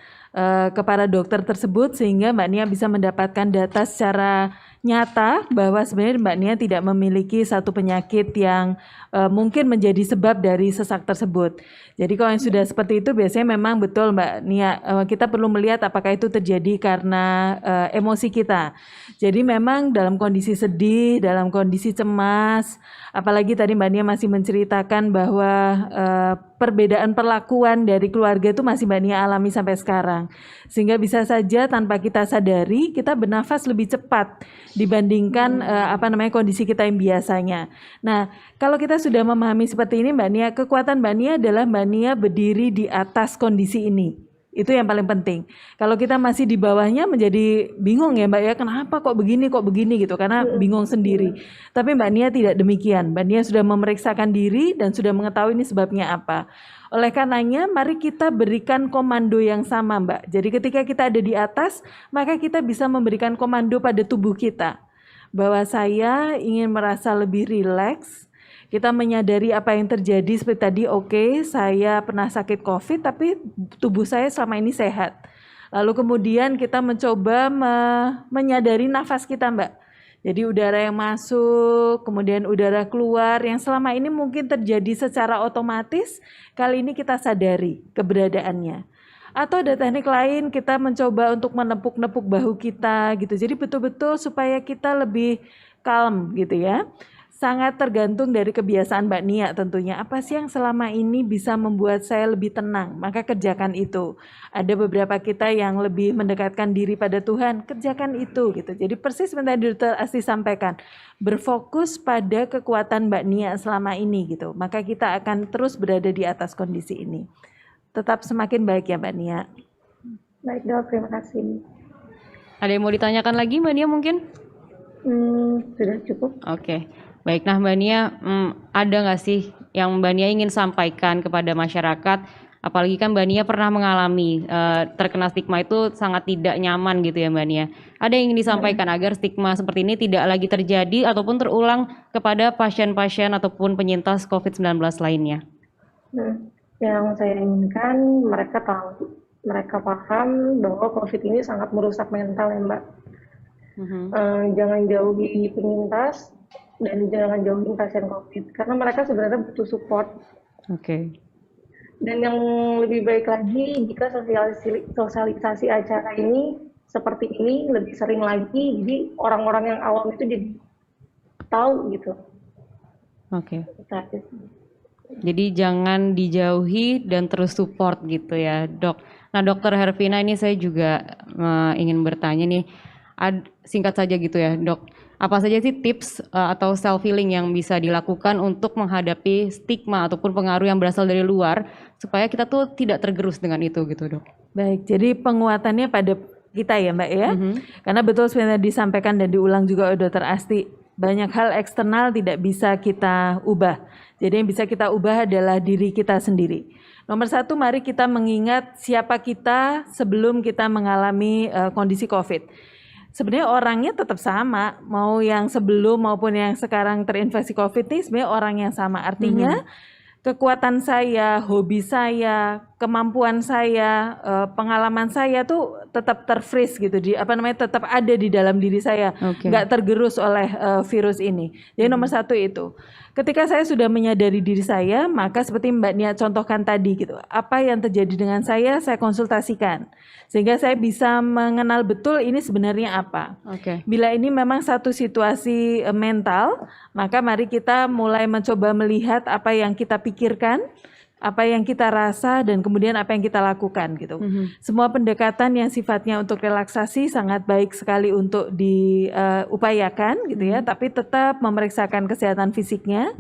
kepada dokter tersebut sehingga Mbak Nia bisa mendapatkan data secara nyata bahwa sebenarnya Mbak Nia tidak memiliki satu penyakit yang mungkin menjadi sebab dari sesak tersebut. Jadi kalau yang sudah seperti itu biasanya memang betul Mbak Nia, kita perlu melihat apakah itu terjadi karena emosi kita. Jadi memang dalam kondisi sedih, dalam kondisi cemas, apalagi tadi Mbak Nia masih menceritakan bahwa perbedaan perlakuan dari keluarga itu masih Mbak Nia alami sampai sekarang. Sehingga bisa saja tanpa kita sadari kita bernafas lebih cepat dibandingkan kondisi kita yang biasanya. Nah, kalau kita sudah memahami seperti ini Mbak Nia, kekuatan Mbak Nia adalah Mbak Nia berdiri di atas kondisi ini. Itu yang paling penting. Kalau kita masih di bawahnya menjadi bingung ya Mbak ya, kenapa kok begini gitu, karena bingung sendiri. Tapi Mbak Nia tidak demikian. Mbak Nia sudah memeriksakan diri dan sudah mengetahui ini sebabnya apa. Oleh karenanya mari kita berikan komando yang sama Mbak. Jadi ketika kita ada di atas, maka kita bisa memberikan komando pada tubuh kita. Bahwa saya ingin merasa lebih rileks. Kita menyadari apa yang terjadi seperti tadi, oke, saya pernah sakit COVID tapi tubuh saya selama ini sehat. Lalu kemudian kita mencoba menyadari nafas kita Mbak. Jadi udara yang masuk, kemudian udara keluar yang selama ini mungkin terjadi secara otomatis, kali ini kita sadari keberadaannya. Atau ada teknik lain kita mencoba untuk menepuk-nepuk bahu kita gitu. Jadi betul-betul supaya kita lebih calm gitu ya. Sangat tergantung dari kebiasaan Mbak Nia tentunya. Apa sih yang selama ini bisa membuat saya lebih tenang? Maka kerjakan itu. Ada beberapa kita yang lebih mendekatkan diri pada Tuhan, kerjakan itu gitu. Jadi persis seperti yang Dr. Asti sampaikan, berfokus pada kekuatan Mbak Nia selama ini gitu. Maka kita akan terus berada di atas kondisi ini. Tetap semakin baik ya Mbak Nia. Baik Dok, terima kasih. Ada yang mau ditanyakan lagi Mbak Nia mungkin? Sudah cukup. Oke. Baik, nah Mbak Nia, ada nggak sih yang Mbak Nia ingin sampaikan kepada masyarakat? Apalagi kan Mbak Nia pernah mengalami terkena stigma itu sangat tidak nyaman gitu ya Mbak Nia. Ada yang ingin disampaikan agar stigma seperti ini tidak lagi terjadi ataupun terulang kepada pasien-pasien ataupun penyintas COVID-19 lainnya? Yang saya inginkan mereka tahu, mereka paham bahwa COVID ini sangat merusak mental ya Mbak. Jangan jauhi penyintas dan jangan jauhin pasien COVID karena mereka sebenarnya butuh support. Oke. Dan yang lebih baik lagi jika sosialisasi acara ini seperti ini lebih sering lagi, jadi orang-orang yang awam itu jadi tahu gitu. Oke. Jadi jangan dijauhi dan terus support gitu ya Dok. Nah Dokter Hervina, ini saya juga ingin bertanya nih, singkat saja gitu ya Dok. Apa saja sih tips atau self healing yang bisa dilakukan untuk menghadapi stigma ataupun pengaruh yang berasal dari luar supaya kita tuh tidak tergerus dengan itu gitu Dok? Baik, jadi penguatannya pada kita ya Mbak ya. Karena betul sebenarnya disampaikan dan diulang juga oleh Dr. Asti, banyak hal eksternal tidak bisa kita ubah. Jadi yang bisa kita ubah adalah diri kita sendiri. Nomor satu, mari kita mengingat siapa kita sebelum kita mengalami kondisi COVID. Sebenarnya orangnya tetap sama, mau yang sebelum maupun yang sekarang terinfeksi COVID ini sebenarnya orang yang sama. Artinya kekuatan saya, hobi saya, kemampuan saya, pengalaman saya tuh tetap terfreeze gitu, tetap ada di dalam diri saya, nggak tergerus oleh virus ini. Jadi nomor satu itu. Ketika saya sudah menyadari diri saya, maka seperti Mbak Nia contohkan tadi gitu, apa yang terjadi dengan saya konsultasikan. Sehingga saya bisa mengenal betul ini sebenarnya apa. Bila ini memang satu situasi mental, maka mari kita mulai mencoba melihat apa yang kita pikirkan, apa yang kita rasa, dan kemudian apa yang kita lakukan gitu. Semua pendekatan yang sifatnya untuk relaksasi sangat baik sekali untuk diupayakan gitu ya, tapi tetap memeriksakan kesehatan fisiknya.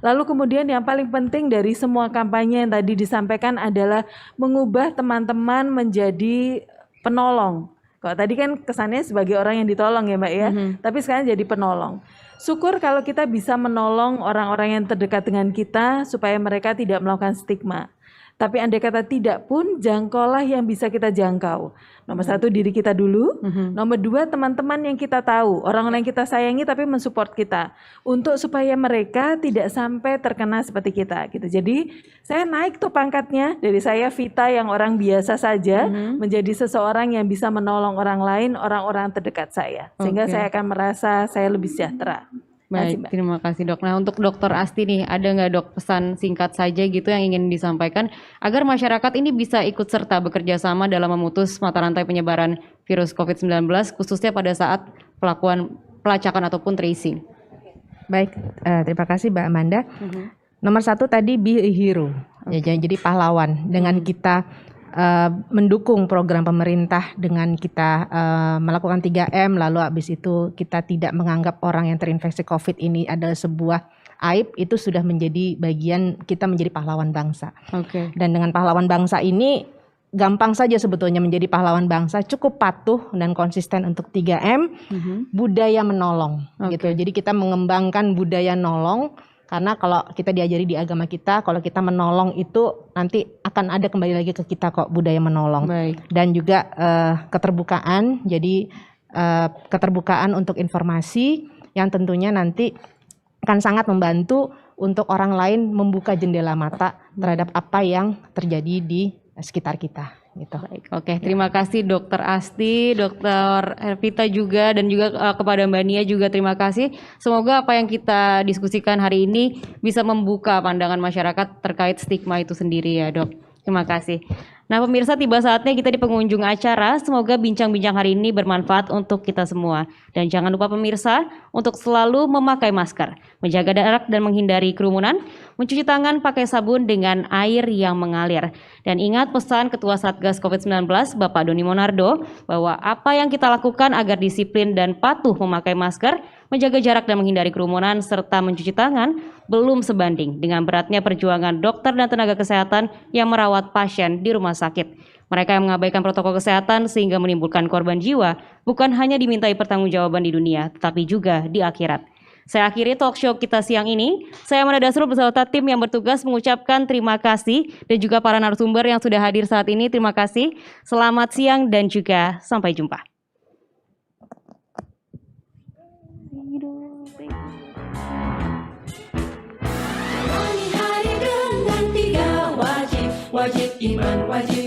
Lalu kemudian yang paling penting dari semua kampanye yang tadi disampaikan adalah mengubah teman-teman menjadi penolong. Kalau tadi kan kesannya sebagai orang yang ditolong ya Mbak ya, tapi sekarang jadi penolong. Syukur kalau kita bisa menolong orang-orang yang terdekat dengan kita supaya mereka tidak melakukan stigma. Tapi andai kata tidak pun, jangkaulah yang bisa kita jangkau. Nomor satu, diri kita dulu. Nomor dua, teman-teman yang kita tahu, orang-orang yang kita sayangi tapi mensupport kita, untuk supaya mereka tidak sampai terkena seperti kita gitu. Jadi saya naik tuh pangkatnya, dari saya Vita yang orang biasa saja menjadi seseorang yang bisa menolong orang lain, orang-orang terdekat saya, sehingga saya akan merasa saya lebih sejahtera. Baik, terima kasih dok. Nah untuk Dokter Asti nih, ada nggak dok pesan singkat saja gitu yang ingin disampaikan agar masyarakat ini bisa ikut serta bekerja sama dalam memutus mata rantai penyebaran virus COVID-19 khususnya pada saat pelacakan ataupun tracing? Baik, terima kasih Mbak Amanda. Nomor satu tadi be a hero, ya, jadi pahlawan. Dengan kita mendukung program pemerintah, dengan kita melakukan 3M, lalu habis itu kita tidak menganggap orang yang terinfeksi COVID ini adalah sebuah aib, itu sudah menjadi bagian kita menjadi pahlawan bangsa. Dan dengan pahlawan bangsa ini gampang saja sebetulnya menjadi pahlawan bangsa, cukup patuh dan konsisten untuk 3M, budaya menolong gitu. Jadi kita mengembangkan budaya nolong. Karena kalau kita diajari di agama kita, kalau kita menolong itu nanti akan ada kembali lagi ke kita kok budaya menolong. Dan juga keterbukaan, jadi keterbukaan untuk informasi yang tentunya nanti akan sangat membantu untuk orang lain membuka jendela mata terhadap apa yang terjadi di sekitar kita. Gitu. Oke, terima kasih Dokter Asti, Dokter Hervita juga, dan juga kepada Mbak Nia juga terima kasih. Semoga apa yang kita diskusikan hari ini bisa membuka pandangan masyarakat terkait stigma itu sendiri ya dok. Terima kasih. Nah pemirsa, tiba saatnya kita di penghujung acara. Semoga bincang-bincang hari ini bermanfaat untuk kita semua. Dan jangan lupa pemirsa untuk selalu memakai masker, menjaga jarak dan menghindari kerumunan, mencuci tangan pakai sabun dengan air yang mengalir. Dan ingat pesan Ketua Satgas COVID-19 Bapak Doni Monardo bahwa apa yang kita lakukan agar disiplin dan patuh memakai masker, menjaga jarak dan menghindari kerumunan, serta mencuci tangan belum sebanding dengan beratnya perjuangan dokter dan tenaga kesehatan yang merawat pasien di rumah sakit. Mereka yang mengabaikan protokol kesehatan sehingga menimbulkan korban jiwa bukan hanya dimintai pertanggungjawaban di dunia, tetapi juga di akhirat. Saya akhiri talk show kita siang ini. Saya Amanda Dasrul beserta tim yang bertugas mengucapkan terima kasih dan juga para narasumber yang sudah hadir saat ini. Terima kasih. Selamat siang dan juga sampai jumpa. Jalani hari dengan 3 wajib, wajib iman, wajib